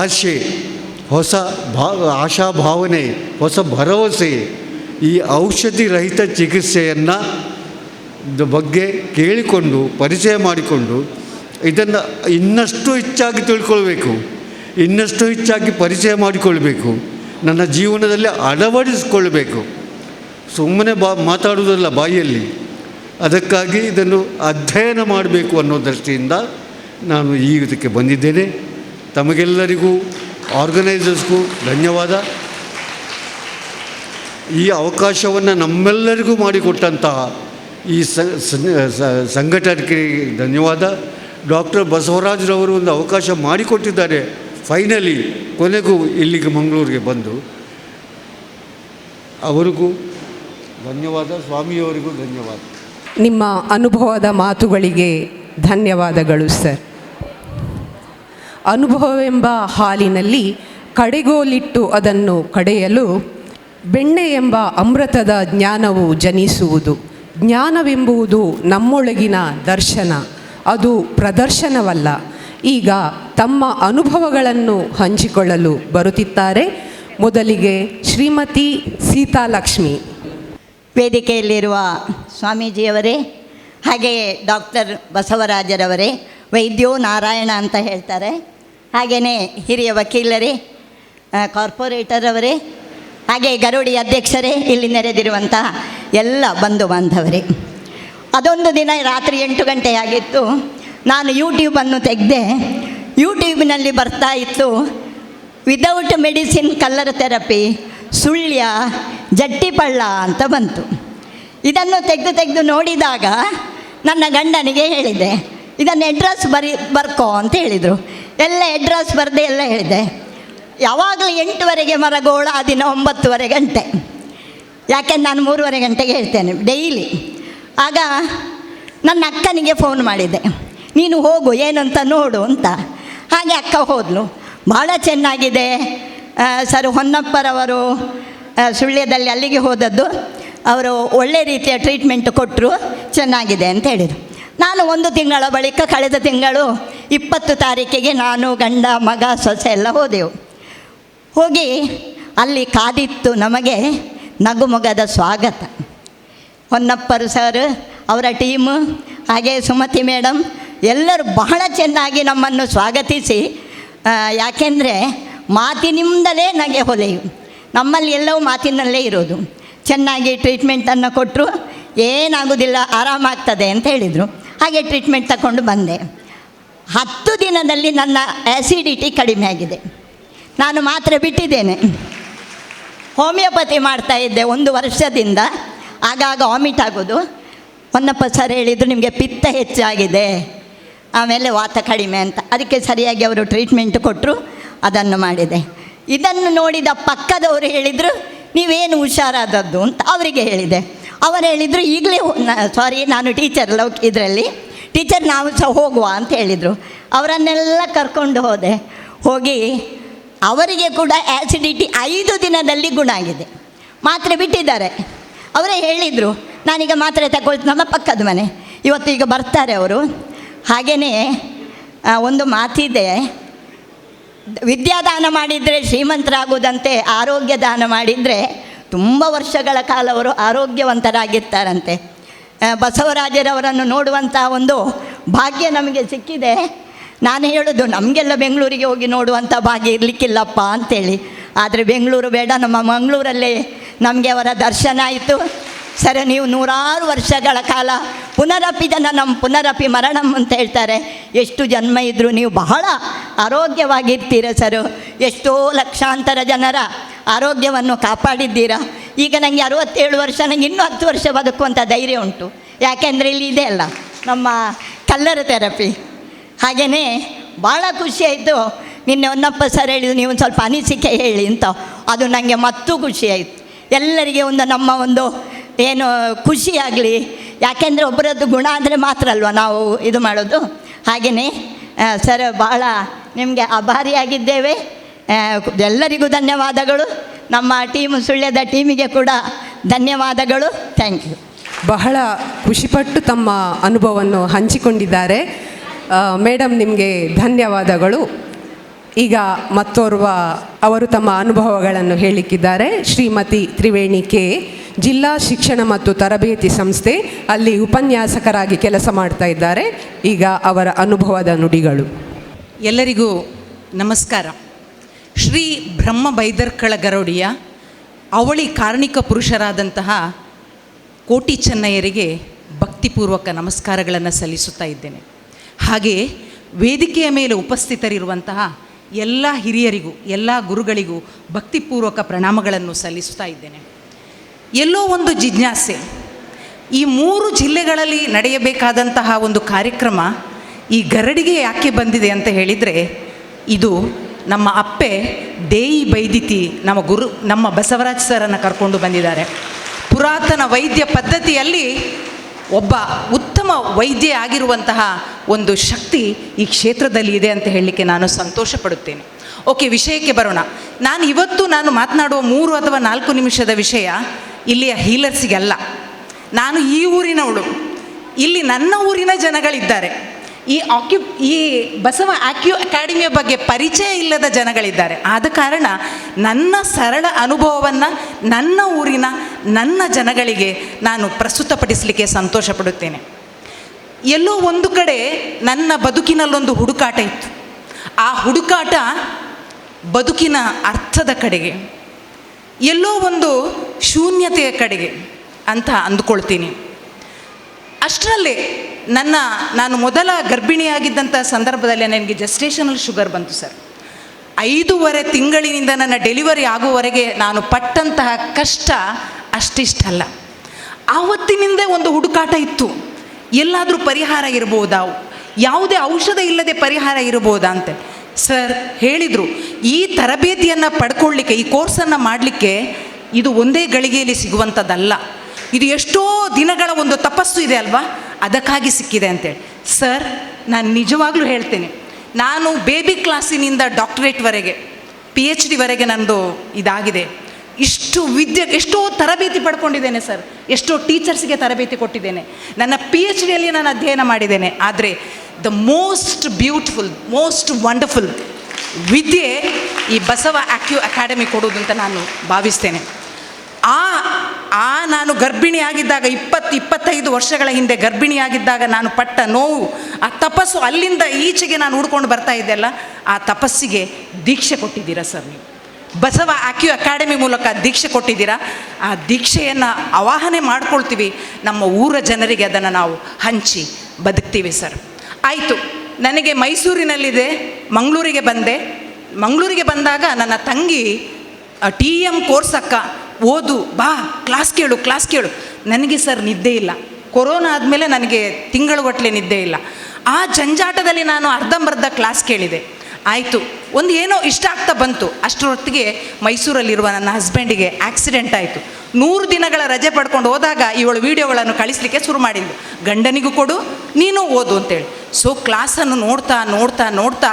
ಆಶೆ, ಹೊಸ ಆಶಾಭಾವನೆ, ಹೊಸ ಭರವಸೆ, ಈ ಔಷಧಿ ರಹಿತ ಚಿಕಿತ್ಸೆಯನ್ನು ಬಗ್ಗೆ ಕೇಳಿಕೊಂಡು ಪರಿಚಯ ಮಾಡಿಕೊಂಡು ಇದನ್ನು ಇನ್ನಷ್ಟು ಹೆಚ್ಚಾಗಿ ತಿಳ್ಕೊಳ್ಬೇಕು, ಇನ್ನಷ್ಟು ಹೆಚ್ಚಾಗಿ ಪರಿಚಯ ಮಾಡಿಕೊಳ್ಬೇಕು, ನನ್ನ ಜೀವನದಲ್ಲಿ ಅಳವಡಿಸಿಕೊಳ್ಬೇಕು. ಸುಮ್ಮನೆ ಮಾತಾಡುವುದಲ್ಲ ಬಾಯಿಯಲ್ಲಿ. ಅದಕ್ಕಾಗಿ ಇದನ್ನು ಅಧ್ಯಯನ ಮಾಡಬೇಕು ಅನ್ನೋ ದೃಷ್ಟಿಯಿಂದ ನಾನು ಇದಕ್ಕೆ ಬಂದಿದ್ದೇನೆ. ತಮಗೆಲ್ಲರಿಗೂ, ಆರ್ಗನೈಸರ್ಸ್ಗೂ ಧನ್ಯವಾದ. ಈ ಅವಕಾಶವನ್ನು ನಮ್ಮೆಲ್ಲರಿಗೂ ಮಾಡಿಕೊಟ್ಟಂತಹ ಈ ಸಂಘಟನೆಗೆ ಧನ್ಯವಾದ. ಡಾಕ್ಟರ್ ಬಸವರಾಜರವರು ಒಂದು ಅವಕಾಶ ಮಾಡಿಕೊಟ್ಟಿದ್ದಾರೆ. ಫೈನಲಿ ಕೊನೆಗೂ ಇಲ್ಲಿಗೆ ಮಂಗಳೂರಿಗೆ ಬಂದು ಅವರಿಗೂ ಧನ್ಯವಾದ, ಸ್ವಾಮಿಯವರಿಗೂ ಧನ್ಯವಾದ. ನಿಮ್ಮ ಅನುಭವದ ಮಾತುಗಳಿಗೆ ಧನ್ಯವಾದಗಳು ಸರ್. ಅನುಭವವೆಂಬ ಹಾಲಿನಲ್ಲಿ ಕಡೆಗೋಲಿಟ್ಟು ಅದನ್ನು ಕಡೆಯಲು ಬೆಣ್ಣೆ ಎಂಬ ಅಮೃತದ ಜ್ಞಾನವು ಜನಿಸುವುದು. ಜ್ಞಾನವೆಂಬುದು ನಮ್ಮೊಳಗಿನ ದರ್ಶನ, ಅದು ಪ್ರದರ್ಶನವಲ್ಲ. ಈಗ ತಮ್ಮ ಅನುಭವಗಳನ್ನು ಹಂಚಿಕೊಳ್ಳಲು ಬರುತ್ತಿದ್ದಾರೆ. ಮೊದಲಿಗೆ ಶ್ರೀಮತಿ ಸೀತಾಲಕ್ಷ್ಮಿ. ವೇದಿಕೆಯಲ್ಲಿರುವ ಸ್ವಾಮೀಜಿಯವರೇ, ಹಾಗೆಯೇ ಡಾಕ್ಟರ್ ಬಸವರಾಜರವರೇ, ವೈದ್ಯೋ ನಾರಾಯಣ ಅಂತ ಹೇಳ್ತಾರೆ, ಹಾಗೆಯೇ ಹಿರಿಯ ವಕೀಲರೇ, ಕಾರ್ಪೊರೇಟರ್ ಅವರೇ, ಹಾಗೆ ಗರುಡಿ ಅಧ್ಯಕ್ಷರೇ, ಇಲ್ಲಿ ನೆರೆದಿರುವಂತಹ ಎಲ್ಲ ಬಂಧು ಬಾಂಧವರೇ, ಅದೊಂದು ದಿನ ರಾತ್ರಿ 8 ಗಂಟೆ ಆಗಿತ್ತು. ನಾನು ಯೂಟ್ಯೂಬನ್ನು ತೆಗೆದೆ. ಯೂಟ್ಯೂಬಿನಲ್ಲಿ ಬರ್ತಾ ಇತ್ತು, without medicine colour therapy, Sullia, Jattipalla ಅಂತ ಬಂತು. ಇದನ್ನು ತೆಗೆದು ನೋಡಿದಾಗ ನನ್ನ ಗಂಡನಿಗೆ ಹೇಳಿದೆ, ಇದನ್ನು ಅಡ್ರೆಸ್ ಬರ್ಕೋ ಅಂತ ಹೇಳಿದರು. ಎಲ್ಲ ಅಡ್ರೆಸ್ ಬರೆದೆ ಎಲ್ಲ ಹೇಳಿದೆ. ಯಾವಾಗಲೂ 8 ಮರಗೋಳ, ದಿನ 9 ಗಂಟೆ. ಯಾಕೆಂದ್ರೆ ನಾನು 3 ಗಂಟೆಗೆ ಹೇಳ್ತೇನೆ ಡೈಲಿ. ಆಗ ನನ್ನ ಅಕ್ಕನಿಗೆ ಫೋನ್ ಮಾಡಿದೆ, ನೀನು ಹೋಗು ಏನಂತ ನೋಡು ಅಂತ. ಹಾಗೆ ಅಕ್ಕ ಹೋದಳು. ಭಾಳ ಚೆನ್ನಾಗಿದೆ, ಸರ್ ಹೊನ್ನಪ್ಪರವರು ಸುಳ್ಯದಲ್ಲಿ ಅಲ್ಲಿಗೆ ಹೋದದ್ದು. ಅವರು ಒಳ್ಳೆ ರೀತಿಯ ಟ್ರೀಟ್ಮೆಂಟ್ ಕೊಟ್ಟರು, ಚೆನ್ನಾಗಿದೆ ಅಂತ ಹೇಳಿದರು. ನಾನು 1 ತಿಂಗಳ ಬಳಿಕ ಕಳೆದ ತಿಂಗಳು 20 ತಾರೀಕಿಗೆ ನಾನು ಗಂಡ ಮಗ ಸೊಸೆ ಎಲ್ಲ ಹೋದೆವು. ಹೋಗಿ ಅಲ್ಲಿ ಕಾದಿತ್ತು ನಮಗೆ ನಗುಮೊಗದ ಸ್ವಾಗತ. ಹೊನ್ನಪ್ಪರು ಸರ್, ಅವರ ಟೀಮು, ಹಾಗೆ ಸುಮತಿ ಮೇಡಮ್ ಎಲ್ಲರೂ ಬಹಳ ಚೆನ್ನಾಗಿ ನಮ್ಮನ್ನು ಸ್ವಾಗತಿಸಿ, ಯಾಕೆಂದರೆ ಮಾತಿನಿಂದಲೇ ನಗೆ ಹೊಲೆಯು, ನಮ್ಮಲ್ಲಿ ಎಲ್ಲವೂ ಮಾತಿನಲ್ಲೇ ಇರೋದು. ಚೆನ್ನಾಗಿ ಟ್ರೀಟ್ಮೆಂಟನ್ನು ಕೊಟ್ಟರು, ಏನಾಗೋದಿಲ್ಲ ಆರಾಮಾಗ್ತದೆ ಅಂತ ಹೇಳಿದರು. ಹಾಗೆ ಟ್ರೀಟ್ಮೆಂಟ್ ತಗೊಂಡು ಬಂದೆ. 10 ದಿನದಲ್ಲಿ ನನ್ನ ಆ್ಯಸಿಡಿಟಿ ಕಡಿಮೆ ಆಗಿದೆ. ನಾನು ಮಾತ್ರೆ ಬಿಟ್ಟಿದ್ದೇನೆ, ಹೋಮಿಯೋಪತಿ ಮಾಡ್ತಾಯಿದ್ದೆ 1 ವರ್ಷದಿಂದ. ಆಗಾಗ ವಾಮಿಟ್ ಆಗೋದು. ಹೊನ್ನಪ್ಪ ಸರ್ ಹೇಳಿದರು, ನಿಮಗೆ ಪಿತ್ತ ಹೆಚ್ಚಾಗಿದೆ, ಆಮೇಲೆ ವಾತ ಕಡಿಮೆ ಅಂತ. ಅದಕ್ಕೆ ಸರಿಯಾಗಿ ಅವರು ಟ್ರೀಟ್ಮೆಂಟ್ ಕೊಟ್ಟರು, ಅದನ್ನು ಮಾಡಿದೆ. ಇದನ್ನು ನೋಡಿದ ಪಕ್ಕದವರು ಹೇಳಿದರು, ನೀವೇನು ಹುಷಾರಾದದ್ದು ಅಂತ ಅವರಿಗೆ ಹೇಳಿದೆ. ಅವರು ಹೇಳಿದರು, ಈಗಲೇ ನಾನು ಟೀಚರ್ ಇದರಲ್ಲಿ ಟೀಚರ್, ನಾವು ಸಹ ಹೋಗುವ ಅಂತ ಹೇಳಿದರು. ಅವರನ್ನೆಲ್ಲ ಕರ್ಕೊಂಡು ಹೋಗಿ ಅವರಿಗೆ ಕೂಡ ಆ್ಯಸಿಡಿಟಿ 5 ದಿನದಲ್ಲಿ ಗುಣ ಆಗಿದೆ. ಮಾತ್ರೆ ಬಿಟ್ಟಿದ್ದಾರೆ. ಅವರೇ ಹೇಳಿದರು, ನಾನೀಗ ಮಾತ್ರೆ ತಗೊಳ್ತೀನಿ. ನಮ್ಮ ಪಕ್ಕದ ಮನೆ, ಇವತ್ತು ಈಗ ಬರ್ತಾರೆ ಅವರು. ಹಾಗೆಯೇ ಒಂದು ಮಾತಿದೆ, ವಿದ್ಯಾದಾನ ಮಾಡಿದರೆ ಶ್ರೀಮಂತರಾಗುವುದಂತೆ, ಆರೋಗ್ಯ ದಾನ ಮಾಡಿದರೆ ತುಂಬ ವರ್ಷಗಳ ಕಾಲ ಅವರು ಆರೋಗ್ಯವಂತರಾಗಿರ್ತಾರಂತೆ. ಬಸವರಾಜರವರನ್ನು ನೋಡುವಂಥ ಒಂದು ಭಾಗ್ಯ ನಮಗೆ ಸಿಕ್ಕಿದೆ. ನಾನು ಹೇಳೋದು, ನಮಗೆಲ್ಲ ಬೆಂಗಳೂರಿಗೆ ಹೋಗಿ ನೋಡುವಂಥ ಭಾಗ್ಯ ಇರಲಿಕ್ಕಿಲ್ಲಪ್ಪ ಅಂಥೇಳಿ. ಆದರೆ ಬೆಂಗಳೂರು ಬೇಡ, ನಮ್ಮ ಮಂಗಳೂರಲ್ಲೇ ನಮಗೆ ಅವರ ದರ್ಶನ ಆಯಿತು. ಸರ್, ನೀವು 100 ವರ್ಷಗಳ ಕಾಲ ಪುನರಪಿ ಜನನಂ ಪುನರಪಿ ಮರಣಂ ಅಂತ ಹೇಳ್ತಾರೆ. ಎಷ್ಟು ಜನ್ಮ ಇದ್ದರೂ ನೀವು ಬಹಳ ಆರೋಗ್ಯವಾಗಿರ್ತೀರ ಸರ್. ಎಷ್ಟೋ ಲಕ್ಷಾಂತರ ಜನರ ಆರೋಗ್ಯವನ್ನು ಕಾಪಾಡಿದ್ದೀರಾ. ಈಗ ನನಗೆ 67 ವರ್ಷ, ನನಗೆ ಇನ್ನೂ 10 ವರ್ಷ ಬದುಕುವಂಥ ಧೈರ್ಯ ಉಂಟು. ಯಾಕೆಂದರೆ ಇಲ್ಲಿ ಇದೆ ಅಲ್ಲ ನಮ್ಮ ಕಲ್ಲರ್ ಥೆರಪಿ. ಹಾಗೆಯೇ ಭಾಳ ಖುಷಿಯಾಯಿತು. ನಿನ್ನೆ ಹೊನ್ನಪ್ಪ ಸರ್ ಹೇಳಿದ್ರು, ನೀವು ಒಂದು ಸ್ವಲ್ಪ ಅನಿಸಿಕೆ ಹೇಳಿ ಅಂತ. ಅದು ನನಗೆ ಮತ್ತೂ ಖುಷಿಯಾಯಿತು. ಎಲ್ಲರಿಗೆ ನಮ್ಮ ಒಂದು ಏನು ಖುಷಿಯಾಗಲಿ, ಯಾಕೆಂದರೆ ಒಬ್ಬರದ್ದು ಗುಣ ಆದರೆ ಮಾತ್ರ ಅಲ್ವ ನಾವು ಇದು ಮಾಡೋದು. ಹಾಗೆಯೇ ಸರ್, ಭಾಳ ನಿಮಗೆ ಆಭಾರಿಯಾಗಿದ್ದೇವೆ. ಎಲ್ಲರಿಗೂ ಧನ್ಯವಾದಗಳು. ನಮ್ಮ ಟೀಮು, ಸುಳ್ಯದ ಟೀಮಿಗೆ ಕೂಡ ಧನ್ಯವಾದಗಳು. Thank you. ಬಹಳ ಖುಷಿಪಟ್ಟು ತಮ್ಮ ಅನುಭವವನ್ನು ಹಂಚಿಕೊಂಡಿದ್ದಾರೆ. ಮೇಡಮ್, ನಿಮಗೆ ಧನ್ಯವಾದಗಳು. ಈಗ ಮತ್ತೋರ್ವ ಅವರು ತಮ್ಮ ಅನುಭವಗಳನ್ನು ಹೇಳಿಕ್ಕಿದ್ದಾರೆ. ಶ್ರೀಮತಿ ತ್ರಿವೇಣಿ ಕೆ, ಜಿಲ್ಲಾ ಶಿಕ್ಷಣ ಮತ್ತು ತರಬೇತಿ ಸಂಸ್ಥೆ, ಅಲ್ಲಿ ಉಪನ್ಯಾಸಕರಾಗಿ ಕೆಲಸ ಮಾಡ್ತಾ ಇದ್ದಾರೆ. ಈಗ ಅವರ ಅನುಭವದ ನುಡಿಗಳು. ಎಲ್ಲರಿಗೂ ನಮಸ್ಕಾರ. ಶ್ರೀ ಬ್ರಹ್ಮ ಬೈದರ್ಕಳ ಗರಡಿಯ ಅವಳಿ ಕಾರ್ಣಿಕ ಪುರುಷರಾದಂತಹ ಕೋಟಿ ಚೆನ್ನಯ್ಯರಿಗೆ ಭಕ್ತಿಪೂರ್ವಕ ನಮಸ್ಕಾರಗಳನ್ನು ಸಲ್ಲಿಸುತ್ತಾ ಇದ್ದೇನೆ. ಹಾಗೆಯೇ ವೇದಿಕೆಯ ಮೇಲೆ ಉಪಸ್ಥಿತರಿರುವಂತಹ ಎಲ್ಲ ಹಿರಿಯರಿಗೂ, ಎಲ್ಲ ಗುರುಗಳಿಗೂ ಭಕ್ತಿಪೂರ್ವಕ ಪ್ರಣಾಮಗಳನ್ನು ಸಲ್ಲಿಸುತ್ತಾ ಇದ್ದೇನೆ. ಎಲ್ಲೋ ಒಂದು ಜಿಜ್ಞಾಸೆ, ಈ 3 ಜಿಲ್ಲೆಗಳಲ್ಲಿ ನಡೆಯಬೇಕಾದಂತಹ ಒಂದು ಕಾರ್ಯಕ್ರಮ ಈ ಗರಡಿಗೆ ಯಾಕೆ ಬಂದಿದೆ ಅಂತ ಹೇಳಿದರೆ, ಇದು ನಮ್ಮ ಅಪ್ಪೆ ದೇಯಿ ಬೈದಿತಿ ನಮ್ಮ ಬಸವರಾಜ್ ಸರನ್ನು ಕರ್ಕೊಂಡು ಬಂದಿದ್ದಾರೆ. ಪುರಾತನ ವೈದ್ಯ ಪದ್ಧತಿಯಲ್ಲಿ ಒಬ್ಬ ಉತ್ತಮ ವೈದ್ಯ ಆಗಿರುವಂತಹ ಒಂದು ಶಕ್ತಿ ಈ ಕ್ಷೇತ್ರದಲ್ಲಿ ಇದೆ ಅಂತ ಹೇಳಲಿಕ್ಕೆ ನಾನು ಸಂತೋಷ ಪಡುತ್ತೇನೆ. ಓಕೆ, ವಿಷಯಕ್ಕೆ ಬರೋಣ. ನಾನು ಮಾತನಾಡುವ 3 ಅಥವಾ 4 ನಿಮಿಷದ ವಿಷಯ ಇಲ್ಲಿಯ ಹೀಲರ್ಸಿಗಲ್ಲ. ನಾನು ಈ ಊರಿನವಳು, ಇಲ್ಲಿ ನನ್ನ ಊರಿನ ಜನಗಳಿದ್ದಾರೆ. ಈ ಬಸವ ಅಕಾಡೆಮಿಯ ಬಗ್ಗೆ ಪರಿಚಯ ಇಲ್ಲದ ಜನಗಳಿದ್ದಾರೆ. ಆದ ಕಾರಣ ನನ್ನ ಸರಳ ಅನುಭವವನ್ನು ನನ್ನ ಊರಿನ ನನ್ನ ಜನಗಳಿಗೆ ನಾನು ಪ್ರಸ್ತುತಪಡಿಸಲಿಕ್ಕೆ ಸಂತೋಷ ಪಡುತ್ತೇನೆ. ಎಲ್ಲೋ ಒಂದು ಕಡೆ ನನ್ನ ಬದುಕಿನಲ್ಲೊಂದು ಹುಡುಕಾಟ ಇತ್ತು. ಆ ಹುಡುಕಾಟ ಬದುಕಿನ ಅರ್ಥದ ಕಡೆಗೆ, ಎಲ್ಲೋ ಒಂದು ಶೂನ್ಯತೆಯ ಕಡೆಗೆ ಅಂತ ಅಂದುಕೊಳ್ತೀನಿ. ಅಷ್ಟರಲ್ಲೇ ನಾನು ಮೊದಲ ಗರ್ಭಿಣಿಯಾಗಿದ್ದಂಥ ಸಂದರ್ಭದಲ್ಲಿ ನನಗೆ ಜೆಸ್ಟೇಷನಲ್ ಶುಗರ್ ಬಂತು ಸರ್. 5.5 ತಿಂಗಳಿನಿಂದ ನನ್ನ ಡೆಲಿವರಿ ಆಗುವವರೆಗೆ ನಾನು ಪಟ್ಟಂತಹ ಕಷ್ಟ ಅಷ್ಟಿಷ್ಟಲ್ಲ. ಆವತ್ತಿನಿಂದ ಒಂದು ಹುಡುಕಾಟ ಇತ್ತು. ಎಲ್ಲಾದರೂ ಪರಿಹಾರ ಇರ್ಬೋದಾ, ಯಾವುದೇ ಔಷಧ ಇಲ್ಲದೆ ಪರಿಹಾರ ಇರ್ಬೋದಾ ಅಂತ. ಸರ್ ಹೇಳಿದರು, ಈ ತರಬೇತಿಯನ್ನು ಪಡ್ಕೊಳ್ಳಿಕ್ಕೆ, ಈ ಕೋರ್ಸನ್ನು ಮಾಡಲಿಕ್ಕೆ ಇದು ಒಂದೇ ಗಳಿಗೆಯಲ್ಲಿ ಸಿಗುವಂಥದ್ದಲ್ಲ, ಇದು ಎಷ್ಟೋ ದಿನಗಳ ಒಂದು ತಪಸ್ಸು ಇದೆ ಅಲ್ವಾ, ಅದಕ್ಕಾಗಿ ಸಿಕ್ಕಿದೆ ಅಂತೇಳಿ. ಸರ್, ನಾನು ನಿಜವಾಗ್ಲೂ ಹೇಳ್ತೇನೆ, ನಾನು ಬೇಬಿ ಕ್ಲಾಸಿನಿಂದ ಡಾಕ್ಟರೇಟ್ವರೆಗೆ PhD ವರೆಗೆ ನಂದು ಇದಾಗಿದೆ. ಇಷ್ಟು ಎಷ್ಟೋ ತರಬೇತಿ ಪಡ್ಕೊಂಡಿದ್ದೇನೆ ಸರ್, ಎಷ್ಟೋ ಟೀಚರ್ಸ್ಗೆ ತರಬೇತಿ ಕೊಟ್ಟಿದ್ದೇನೆ, ನನ್ನ PhDಯಲ್ಲಿ ನಾನು ಅಧ್ಯಯನ ಮಾಡಿದ್ದೇನೆ. ಆದರೆ the most beautiful, most wonderful ವಿದ್ಯೆ ಈ ಬಸವ ಅಕಾಡೆಮಿ ಕೊಡೋದು ಅಂತ ನಾನು ಭಾವಿಸ್ತೇನೆ. ನಾನು ಗರ್ಭಿಣಿಯಾಗಿದ್ದಾಗ 25 ವರ್ಷಗಳ ಹಿಂದೆ ಗರ್ಭಿಣಿಯಾಗಿದ್ದಾಗ ನಾನು ಪಟ್ಟ ನೋವು, ಆ ತಪಸ್ಸು, ಅಲ್ಲಿಂದ ಈಚೆಗೆ ನಾನು ಹುಡ್ಕೊಂಡು ಬರ್ತಾ ಇದ್ದೆಲ್ಲ, ಆ ತಪಸ್ಸಿಗೆ ದೀಕ್ಷೆ ಕೊಟ್ಟಿದ್ದೀರಾ ಸರ್ ನೀವು. ಬಸವ ಅಕಾಡೆಮಿ ಮೂಲಕ ದೀಕ್ಷೆ ಕೊಟ್ಟಿದ್ದೀರಾ. ಆ ದೀಕ್ಷೆಯನ್ನು ಆವಾಹನೆ ಮಾಡ್ಕೊಳ್ತೀವಿ, ನಮ್ಮ ಊರ ಜನರಿಗೆ ಅದನ್ನು ನಾವು ಹಂಚಿ ಬದುಕ್ತೀವಿ ಸರ್. ಆಯಿತು, ನನಗೆ ಮೈಸೂರಿನಲ್ಲಿದೆ, ಮಂಗಳೂರಿಗೆ ಬಂದೆ. ಮಂಗಳೂರಿಗೆ ಬಂದಾಗ ನನ್ನ ತಂಗಿ TM ಕೋರ್ಸ್ ಅಕ್ಕ, ಓದು ಬಾ, ಕ್ಲಾಸ್ ಕೇಳು. ನನಗೆ ಸರ್ ನಿದ್ದೆ ಇಲ್ಲ. ಕೊರೋನಾ ಆದಮೇಲೆ ನನಗೆ ತಿಂಗಳುಗಟ್ಟಲೆ ನಿದ್ದೆ ಇಲ್ಲ. ಆ ಜಂಜಾಟದಲ್ಲಿ ನಾನು ಅರ್ಧಂಬರ್ಧ ಕ್ಲಾಸ್ ಕೇಳಿದೆ. ಆಯಿತು, ಒಂದು ಏನೋ ಇಷ್ಟ ಆಗ್ತಾ ಬಂತು. ಅಷ್ಟರೊತ್ತಿಗೆ ಮೈಸೂರಲ್ಲಿರುವ ನನ್ನ ಹಸ್ಬೆಂಡಿಗೆ ಆಕ್ಸಿಡೆಂಟ್ ಆಯಿತು. 100 ದಿನಗಳ ರಜೆ ಪಡ್ಕೊಂಡು ಹೋದಾಗ ಇವಳು ವೀಡಿಯೋಗಳನ್ನು ಕಳಿಸ್ಲಿಕ್ಕೆ ಶುರು ಮಾಡಿದ್ಲು, ಗಂಡನಿಗೂ ಕೊಡು, ನೀನು ಓದು ಅಂತೇಳಿ. ಸೊ ಕ್ಲಾಸನ್ನು ನೋಡ್ತಾ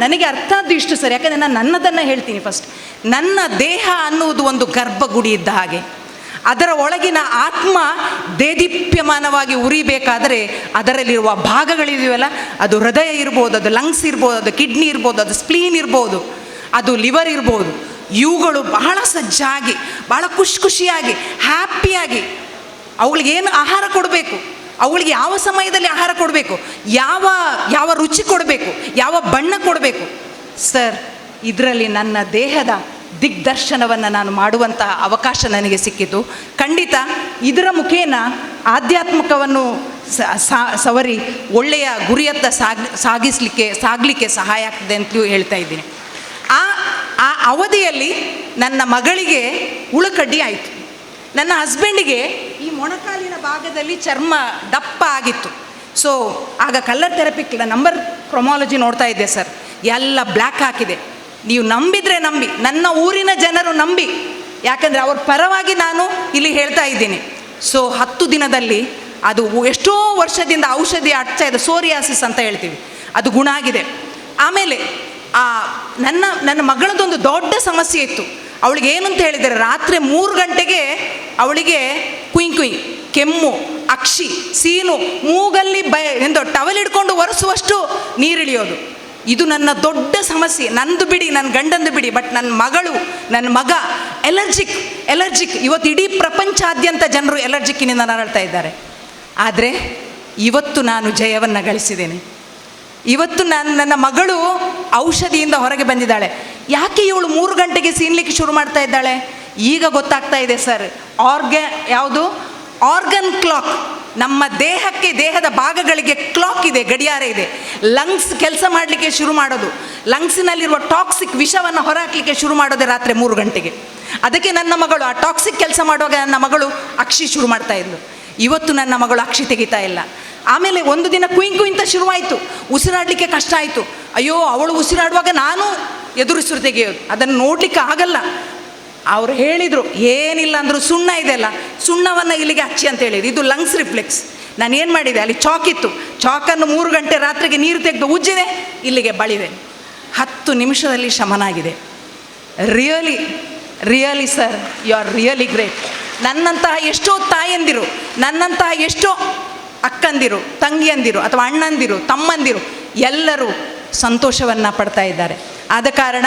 ನನಗೆ ಅರ್ಥ ಆದ್ದು ಇಷ್ಟು ಸರ್. ಯಾಕಂದರೆ ನಾನು ನನ್ನದನ್ನು ಹೇಳ್ತೀನಿ ಫಸ್ಟ್. ನನ್ನ ದೇಹ ಅನ್ನುವುದು ಒಂದು ಗರ್ಭಗುಡಿ ಇದ್ದ ಹಾಗೆ. ಅದರ ಒಳಗಿನ ಆತ್ಮ ದೇದೀಪ್ಯಮಾನವಾಗಿ ಉರಿಬೇಕಾದರೆ ಅದರಲ್ಲಿರುವ ಭಾಗಗಳಿದೆಯಲ್ಲ, ಅದು ಹೃದಯ ಇರ್ಬೋದು, ಅದು ಲಂಗ್ಸ್ ಇರ್ಬೋದು, ಅದು ಕಿಡ್ನಿ ಇರ್ಬೋದು, ಅದು ಸ್ಪ್ಲೀನ್ ಇರ್ಬೋದು, ಅದು ಲಿವರ್ ಇರ್ಬೋದು. ಇವುಗಳು ಬಹಳ ಸಜ್ಜಾಗಿ, ಬಹಳ ಖುಷಿಯಾಗಿ, ಹ್ಯಾಪಿಯಾಗಿ ಅವುಗಳಿಗೆ ಏನು ಆಹಾರ ಕೊಡಬೇಕು, ಅವುಗಳಿಗೆ ಯಾವ ಸಮಯದಲ್ಲಿ ಆಹಾರ ಕೊಡಬೇಕು, ಯಾವ ರುಚಿ ಕೊಡಬೇಕು, ಯಾವ ಬಣ್ಣ ಕೊಡಬೇಕು ಸರ್, ಇದರಲ್ಲಿ ನನ್ನ ದೇಹದ ದಿಗ್ದರ್ಶನವನ್ನು ನಾನು ಮಾಡುವಂತಹ ಅವಕಾಶ ನನಗೆ ಸಿಕ್ಕಿತು. ಖಂಡಿತ ಇದರ ಮುಖೇನ ಆಧ್ಯಾತ್ಮಿಕವನ್ನು ಸವರಿ ಒಳ್ಳೆಯ ಗುರಿಯತ್ತ ಸಾಗಲಿಕ್ಕೆ ಸಹಾಯ ಆಗ್ತದೆ ಅಂತಲೂ ಹೇಳ್ತಾ ಇದ್ದೀನಿ. ಆ ಅವಧಿಯಲ್ಲಿ ನನ್ನ ಮಗಳಿಗೆ ಉಳುಕಡ್ಡಿ ಆಯಿತು. ನನ್ನ ಹಸ್ಬೆಂಡಿಗೆ ಈ ಮೊಣಕಾಲಿನ ಭಾಗದಲ್ಲಿ ಚರ್ಮ ದಪ್ಪ ಆಗಿತ್ತು. ಸೊ ಆಗ ಕಲರ್ ಥೆರಪಿ ನಂಬರ್ ಕ್ರೊಮಾಲಜಿ ನೋಡ್ತಾ ಇದ್ದೆ ಸರ್, ಎಲ್ಲ ಬ್ಲ್ಯಾಕ್ ಹಾಕಿದೆ. ನೀವು ನಂಬಿದರೆ ನಂಬಿ, ನನ್ನ ಊರಿನ ಜನರು ನಂಬಿ, ಯಾಕಂದರೆ ಅವ್ರ ಪರವಾಗಿ ನಾನು ಇಲ್ಲಿ ಹೇಳ್ತಾ ಇದ್ದೀನಿ. ಸೊ 10 ದಿನದಲ್ಲಿ ಅದು ಎಷ್ಟೋ ವರ್ಷದಿಂದ ಔಷಧಿ ಹಚ್ತಾ ಇದೆ, ಸೋರಿಯಾಸಿಸ್ ಅಂತ ಹೇಳ್ತೀವಿ, ಅದು ಗುಣ ಆಗಿದೆ. ಆಮೇಲೆ ನನ್ನ ಮಗಳದೊಂದು ದೊಡ್ಡ ಸಮಸ್ಯೆ ಇತ್ತು. ಅವಳಿಗೆ ಏನು ಅಂತ ಹೇಳಿದರೆ, ರಾತ್ರಿ 3 ಗಂಟೆಗೆ ಅವಳಿಗೆ ಕುಯ್ ಕೆಮ್ಮು, ಅಕ್ಷಿ, ಸೀನು, ಮೂಗಲ್ಲಿ ಟವಲ್ ಹಿಡ್ಕೊಂಡು ಒರೆಸುವಷ್ಟು ನೀರಿಳಿಯೋದು. ಇದು ನನ್ನ ದೊಡ್ಡ ಸಮಸ್ಯೆ. ನಂದು ಬಿಡಿ, ನನ್ನ ಗಂಡಂದು ಬಿಡಿ, ಬಟ್ ನನ್ನ ಮಗ ಎಲರ್ಜಿಕ್. ಇವತ್ತು ಇಡೀ ಪ್ರಪಂಚಾದ್ಯಂತ ಜನರು ಎಲರ್ಜಿಕ್ಕಿನಿಂದ ನರಳ್ತಾ ಇದ್ದಾರೆ. ಆದರೆ ಇವತ್ತು ನಾನು ಜಯವನ್ನು ಗಳಿಸಿದ್ದೇನೆ. ಇವತ್ತು ನನ್ನ ಮಗಳು ಔಷಧಿಯಿಂದ ಹೊರಗೆ ಬಂದಿದ್ದಾಳೆ. ಯಾಕೆ ಇವಳು 3 ಗಂಟೆಗೆ ಸೀನ್ಲಿಕ್ಕೆ ಶುರು ಮಾಡ್ತಾ ಇದ್ದಾಳೆ? ಈಗ ಗೊತ್ತಾಗ್ತಾ ಇದೆ ಸರ್. ಆರ್ಗನ್ ಕ್ಲಾಕ್, ನಮ್ಮ ದೇಹದ ಭಾಗಗಳಿಗೆ ಕ್ಲಾಕ್ ಇದೆ, ಗಡಿಯಾರ ಇದೆ. ಲಂಗ್ಸ್ ಕೆಲಸ ಮಾಡಲಿಕ್ಕೆ ಶುರು ಮಾಡೋದು, ಲಂಗ್ಸಿನಲ್ಲಿರುವ ಟಾಕ್ಸಿಕ್ ವಿಷವನ್ನು ಹೊರಹಾಕಲಿಕ್ಕೆ ಶುರು ಮಾಡೋದೇ ರಾತ್ರಿ 3 ಗಂಟೆಗೆ. ಅದಕ್ಕೆ ನನ್ನ ಮಗಳು ಆ ಟಾಕ್ಸಿಕ್ ಕೆಲಸ ಮಾಡುವಾಗ ನನ್ನ ಮಗಳು ಅಕ್ಷಿ ಶುರು ಮಾಡ್ತಾ ಇದ್ಲು. ಇವತ್ತು ನನ್ನ ಮಗಳು ಅಕ್ಷಿ ತೆಗಿತಾ ಇಲ್ಲ. ಆಮೇಲೆ ಒಂದು ದಿನ ಕುಯ್ ಅಂತ ಶುರುವಾಯಿತು, ಉಸಿರಾಡಲಿಕ್ಕೆ ಕಷ್ಟ ಆಯಿತು. ಅಯ್ಯೋ, ಅವಳು ಉಸಿರಾಡುವಾಗ ನಾನು ಎದುರಿಸು ತೆಗೆಯೋದು, ಅದನ್ನು ನೋಡಲಿಕ್ಕೆ ಆಗಲ್ಲ. ಅವ್ರು ಹೇಳಿದರು, ಏನಿಲ್ಲ ಅಂದರು, ಸುಣ್ಣ ಇದೆಯಲ್ಲ, ಸುಣ್ಣವನ್ನು ಇಲ್ಲಿಗೆ ಹಚ್ಚಿ ಅಂತ ಹೇಳಿದ್ರು. ಇದು ಲಂಗ್ಸ್ ರಿಫ್ಲೆಕ್ಸ್. ನಾನು ಏನು ಮಾಡಿದೆ, ಅಲ್ಲಿ ಚಾಕ್ ಇತ್ತು, ಚಾಕನ್ನು 3 ಗಂಟೆ ರಾತ್ರಿಗೆ ನೀರು ತೆಗೆದು ಉಜ್ಜಿದೆ, ಇಲ್ಲಿಗೆ ಬಳಿದೆ. 10 ನಿಮಿಷದಲ್ಲಿ ಶಮನಾಗಿದೆ. Really sir, you are really great. ನನ್ನಂತಹ ಎಷ್ಟೋ ತಾಯಂದಿರು, ನನ್ನಂತಹ ಎಷ್ಟೋ ಅಕ್ಕಂದಿರು, ತಂಗಿಯಂದಿರು, ಅಥವಾ ಅಣ್ಣಂದಿರು, ತಮ್ಮಂದಿರು ಎಲ್ಲರೂ ಸಂತೋಷವನ್ನು ಪಡ್ತಾ ಇದ್ದಾರೆ. ಆದ ಕಾರಣ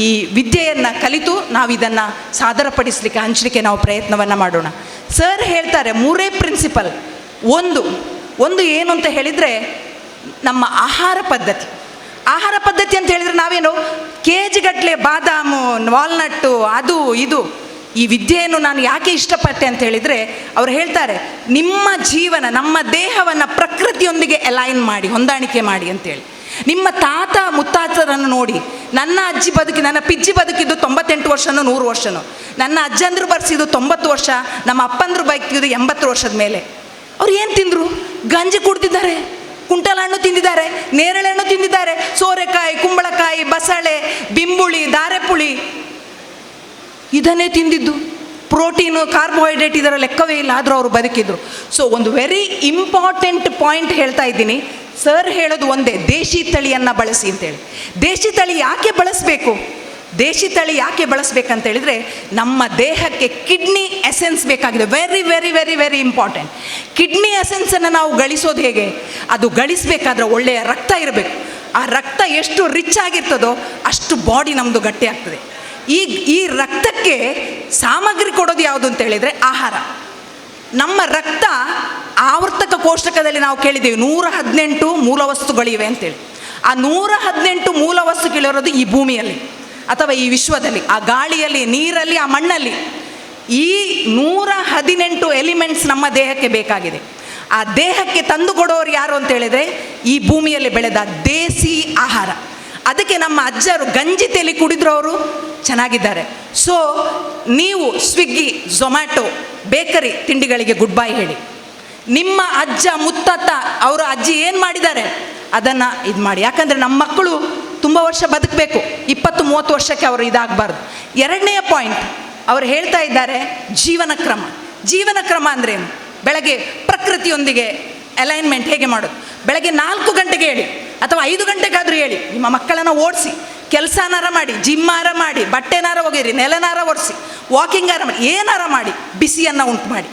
ಈ ವಿದ್ಯೆಯನ್ನು ಕಲಿತು ನಾವು ಇದನ್ನು ಸಾದರಪಡಿಸಲಿಕ್ಕೆ, ಹಂಚಲಿಕ್ಕೆ ನಾವು ಪ್ರಯತ್ನವನ್ನು ಮಾಡೋಣ. ಸರ್ ಹೇಳ್ತಾರೆ 3 ಪ್ರಿನ್ಸಿಪಲ್. ಒಂದು ಏನು ಅಂತ ಹೇಳಿದರೆ, ನಮ್ಮ ಆಹಾರ ಪದ್ಧತಿ ಅಂತ ಹೇಳಿದರೆ ನಾವೇನು KG ಗಟ್ಟಲೆ ಬಾದಾಮು, ವಾಲ್ನಟ್ಟು, ಅದು ಇದು. ಈ ವಿದ್ಯೆಯನ್ನು ನಾನು ಯಾಕೆ ಇಷ್ಟಪಟ್ಟೆ ಅಂತ ಹೇಳಿದರೆ, ಅವ್ರು ಹೇಳ್ತಾರೆ, ನಿಮ್ಮ ಜೀವನ, ನಮ್ಮ ದೇಹವನ್ನು ಪ್ರಕೃತಿಯೊಂದಿಗೆ ಅಲೈನ್ ಮಾಡಿ, ಹೊಂದಾಣಿಕೆ ಮಾಡಿ ಅಂತೇಳಿ. ನಿಮ್ಮ ತಾತ ಮುತ್ತಾತರನ್ನು ನೋಡಿ. ನನ್ನ ಪಿಜ್ಜಿ ಬದುಕಿದ್ದು 98 ವರ್ಷನೋ 100 ವರ್ಷನೋ, ನನ್ನ ಅಜ್ಜಂದ್ರು ಬರ್ಸಿದ್ದು 90 ವರ್ಷ, ನಮ್ಮ ಅಪ್ಪಂದ್ರು ಬದುಕಿದ್ದು 80 ವರ್ಷದ ಮೇಲೆ. ಅವ್ರು ಏನು ತಿಂದರು? ಗಂಜಿ ಕುಡ್ದಿದ್ದಾರೆ, ಕುಂಟಲ ಹಣ್ಣು ತಿಂದಿದ್ದಾರೆ, ನೇರಳೆ ಹಣ್ಣು ತಿಂದಿದ್ದಾರೆ, ಸೋರೆಕಾಯಿ, ಕುಂಬಳಕಾಯಿ, ಬಸಳೆ, ಬಿಂಬುಳಿ, ದಾರೆಪುಳಿ, ಇದನ್ನೇ ತಿಂದಿದ್ದು. ಪ್ರೋಟೀನು, ಕಾರ್ಬೋಹೈಡ್ರೇಟ್ ಇದರ ಲೆಕ್ಕವೇ ಇಲ್ಲ, ಆದರೂ ಅವರು ಬದುಕಿದ್ರು. ಸೊ ಒಂದು ವೆರಿ ಇಂಪಾರ್ಟೆಂಟ್ ಪಾಯಿಂಟ್ ಹೇಳ್ತಾ ಇದ್ದೀನಿ. ಸರ್ ಹೇಳೋದು ಒಂದೇ, ದೇಶಿ ತಳಿಯನ್ನು ಬಳಸಿ ಅಂತೇಳಿ. ದೇಶಿ ತಳಿ ಯಾಕೆ ಬಳಸಬೇಕು? ದೇಶಿ ತಳಿ ಯಾಕೆ ಬಳಸಬೇಕಂತೇಳಿದರೆ ನಮ್ಮ ದೇಹಕ್ಕೆ ಕಿಡ್ನಿ ಎಸೆನ್ಸ್ ಬೇಕಾಗಿದೆ. Very very very very important. Kidney ಎಸೆನ್ಸನ್ನು ನಾವು ಗಳಿಸೋದು ಹೇಗೆ? ಅದು ಗಳಿಸಬೇಕಾದ್ರೆ ಒಳ್ಳೆಯ ರಕ್ತ ಇರಬೇಕು. ಆ ರಕ್ತ ಎಷ್ಟು ರಿಚ್ ಆಗಿರ್ತದೋ ಅಷ್ಟು ಬಾಡಿ ನಮ್ಮದು ಗಟ್ಟಿ ಆಗ್ತದೆ. ಈ ರಕ್ತಕ್ಕೆ ಸಾಮಗ್ರಿ ಕೊಡೋದು ಯಾವುದು ಅಂತ ಹೇಳಿದರೆ ಆಹಾರ. ನಮ್ಮ ರಕ್ತ ಆವರ್ತಕ ಕೋಷ್ಟಕದಲ್ಲಿ ನಾವು ಕೇಳಿದ್ದೀವಿ 118 ಮೂಲ ವಸ್ತುಗಳಿವೆ ಅಂತೇಳಿ. ಆ 118 ಮೂಲ ವಸ್ತುಗಳಿರೋದು ಈ ಭೂಮಿಯಲ್ಲಿ ಅಥವಾ ಈ ವಿಶ್ವದಲ್ಲಿ, ಆ ಗಾಳಿಯಲ್ಲಿ, ನೀರಲ್ಲಿ, ಆ ಮಣ್ಣಲ್ಲಿ. ಈ 118 ಎಲಿಮೆಂಟ್ಸ್ ನಮ್ಮ ದೇಹಕ್ಕೆ ಬೇಕಾಗಿದೆ. ಆ ದೇಹಕ್ಕೆ ತಂದು ಕೊಡೋರು ಯಾರು ಅಂತ ಹೇಳಿದರೆ ಈ ಭೂಮಿಯಲ್ಲಿ ಬೆಳೆದ ದೇಸಿ ಆಹಾರ. ಅದಕ್ಕೆ ನಮ್ಮ ಅಜ್ಜರು ಗಂಜಿ ತೆಲಿ ಕುಡಿದ್ರು ಅವರು ಚೆನ್ನಾಗಿದ್ದಾರೆ. ಸೊ ನೀವು ಸ್ವಿಗ್ಗಿ, ಝೊಮ್ಯಾಟೊ, ಬೇಕರಿ ತಿಂಡಿಗಳಿಗೆ ಗುಡ್ ಬೈ ಹೇಳಿ. ನಿಮ್ಮ ಅಜ್ಜ ಮುತ್ತತ್ತ ಅವರು ಅಜ್ಜಿ ಏನು ಮಾಡಿದ್ದಾರೆ ಅದನ್ನು ಇದು ಮಾಡಿ. ಯಾಕಂದರೆ ನಮ್ಮ ಮಕ್ಕಳು ತುಂಬ ವರ್ಷ ಬದುಕಬೇಕು, 20-30 ವರ್ಷಕ್ಕೆ ಅವರು ಇದಾಗಬಾರ್ದು. ಎರಡನೆಯ ಪಾಯಿಂಟ್ ಅವರು ಹೇಳ್ತಾ ಇದ್ದಾರೆ ಜೀವನ ಕ್ರಮ. ಜೀವನ ಕ್ರಮ ಅಂದ್ರೇನು? ಬೆಳಗ್ಗೆ ಪ್ರಕೃತಿಯೊಂದಿಗೆ ಅಲೈನ್ಮೆಂಟ್ ಹೇಗೆ ಮಾಡೋದು? ಬೆಳಗ್ಗೆ 4 ಗಂಟೆಗೆ ಹೇಳಿ ಅಥವಾ 5 ಗಂಟೆಗಾದರೂ ಹೇಳಿ. ನಿಮ್ಮ ಮಕ್ಕಳನ್ನು ಓಡಿಸಿ, ಕೆಲಸನಾರ ಮಾಡಿ, ಜಿಮ್ಮಾರ ಮಾಡಿ, ಬಟ್ಟೆನಾರ ಒಗೆಯಿರಿ, ನೆಲನಾರ ಒರೆಸಿ, ವಾಕಿಂಗಾರ ಮಾಡಿ, ಏನಾರ ಮಾಡಿ, ಬಿಸಿಯನ್ನು ಉಂಟು ಮಾಡಿ,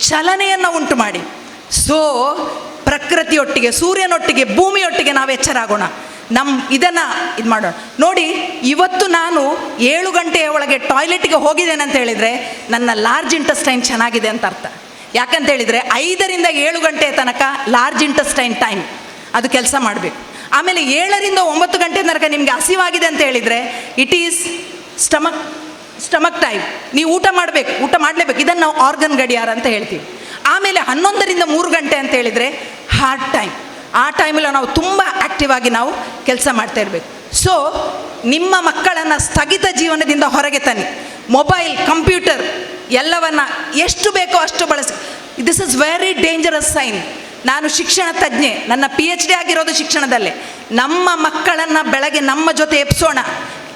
ಚಲನೆಯನ್ನು ಉಂಟು ಮಾಡಿ. ಸೊ ಪ್ರಕೃತಿಯೊಟ್ಟಿಗೆ, ಸೂರ್ಯನೊಟ್ಟಿಗೆ, ಭೂಮಿಯೊಟ್ಟಿಗೆ ನಾವು ಎಚ್ಚರಾಗೋಣ. ಇದನ್ನು ಇದು ಮಾಡೋಣ. ನೋಡಿ, ಇವತ್ತು ನಾನು 7 ಗಂಟೆಯ ಒಳಗೆ ಟಾಯ್ಲೆಟ್ಗೆ ಹೋಗಿದ್ದೇನೆ ಅಂತ ಹೇಳಿದರೆ ನನ್ನ ಲಾರ್ಜ್ ಇಂಟೆಸ್ಟೈನ್ ಚೆನ್ನಾಗಿದೆ ಅಂತ ಅರ್ಥ. ಯಾಕಂತ ಹೇಳಿದರೆ 5ರಿಂದ 7 ಗಂಟೆಯ ತನಕ ಲಾರ್ಜ್ ಇಂಟೆಸ್ಟೈನ್ ಟೈಮ್, ಅದು ಕೆಲಸ ಮಾಡಬೇಕು. ಆಮೇಲೆ 7ರಿಂದ 9 ಗಂಟೆ ತನಕ ನಿಮಗೆ ಹಸಿವಾಗಿದೆ ಅಂತ ಹೇಳಿದರೆ ಇಟ್ ಈಸ್ ಸ್ಟಮಕ್ ಟೈಮ್. ನೀವು ಊಟ ಮಾಡಬೇಕು, ಊಟ ಮಾಡಲೇಬೇಕು. ಇದನ್ನು ನಾವು ಆರ್ಗನ್ ಗಡಿಯಾರ ಅಂತ ಹೇಳ್ತೀವಿ. ಆಮೇಲೆ 11ರಿಂದ 3 ಗಂಟೆ ಅಂತ ಹೇಳಿದರೆ ಹಾರ್ಟ್ ಟೈಮ್. ಆ ಟೈಮಲ್ಲಿ ನಾವು ತುಂಬ ಆ್ಯಕ್ಟಿವ್ ಆಗಿ ನಾವು ಕೆಲಸ ಮಾಡ್ತಾ ಇರಬೇಕು. ಸೊ ನಿಮ್ಮ ಮಕ್ಕಳನ್ನು ಸ್ಥಗಿತ ಜೀವನದಿಂದ ಹೊರಗೆ ತನ್ನಿ. ಮೊಬೈಲ್, ಕಂಪ್ಯೂಟರ್ ಎಲ್ಲವನ್ನ ಎಷ್ಟು ಬೇಕೋ ಅಷ್ಟು ಬಳಸಿ. This is very dangerous sign. ನಾನು ಶಿಕ್ಷಣ ತಜ್ಞೆ, ನನ್ನ PhD ಆಗಿರೋದು ಶಿಕ್ಷಣದಲ್ಲೇ. ನಮ್ಮ ಮಕ್ಕಳನ್ನು ಬೆಳಗ್ಗೆ ನಮ್ಮ ಜೊತೆ ಎಬ್ಸೋಣ,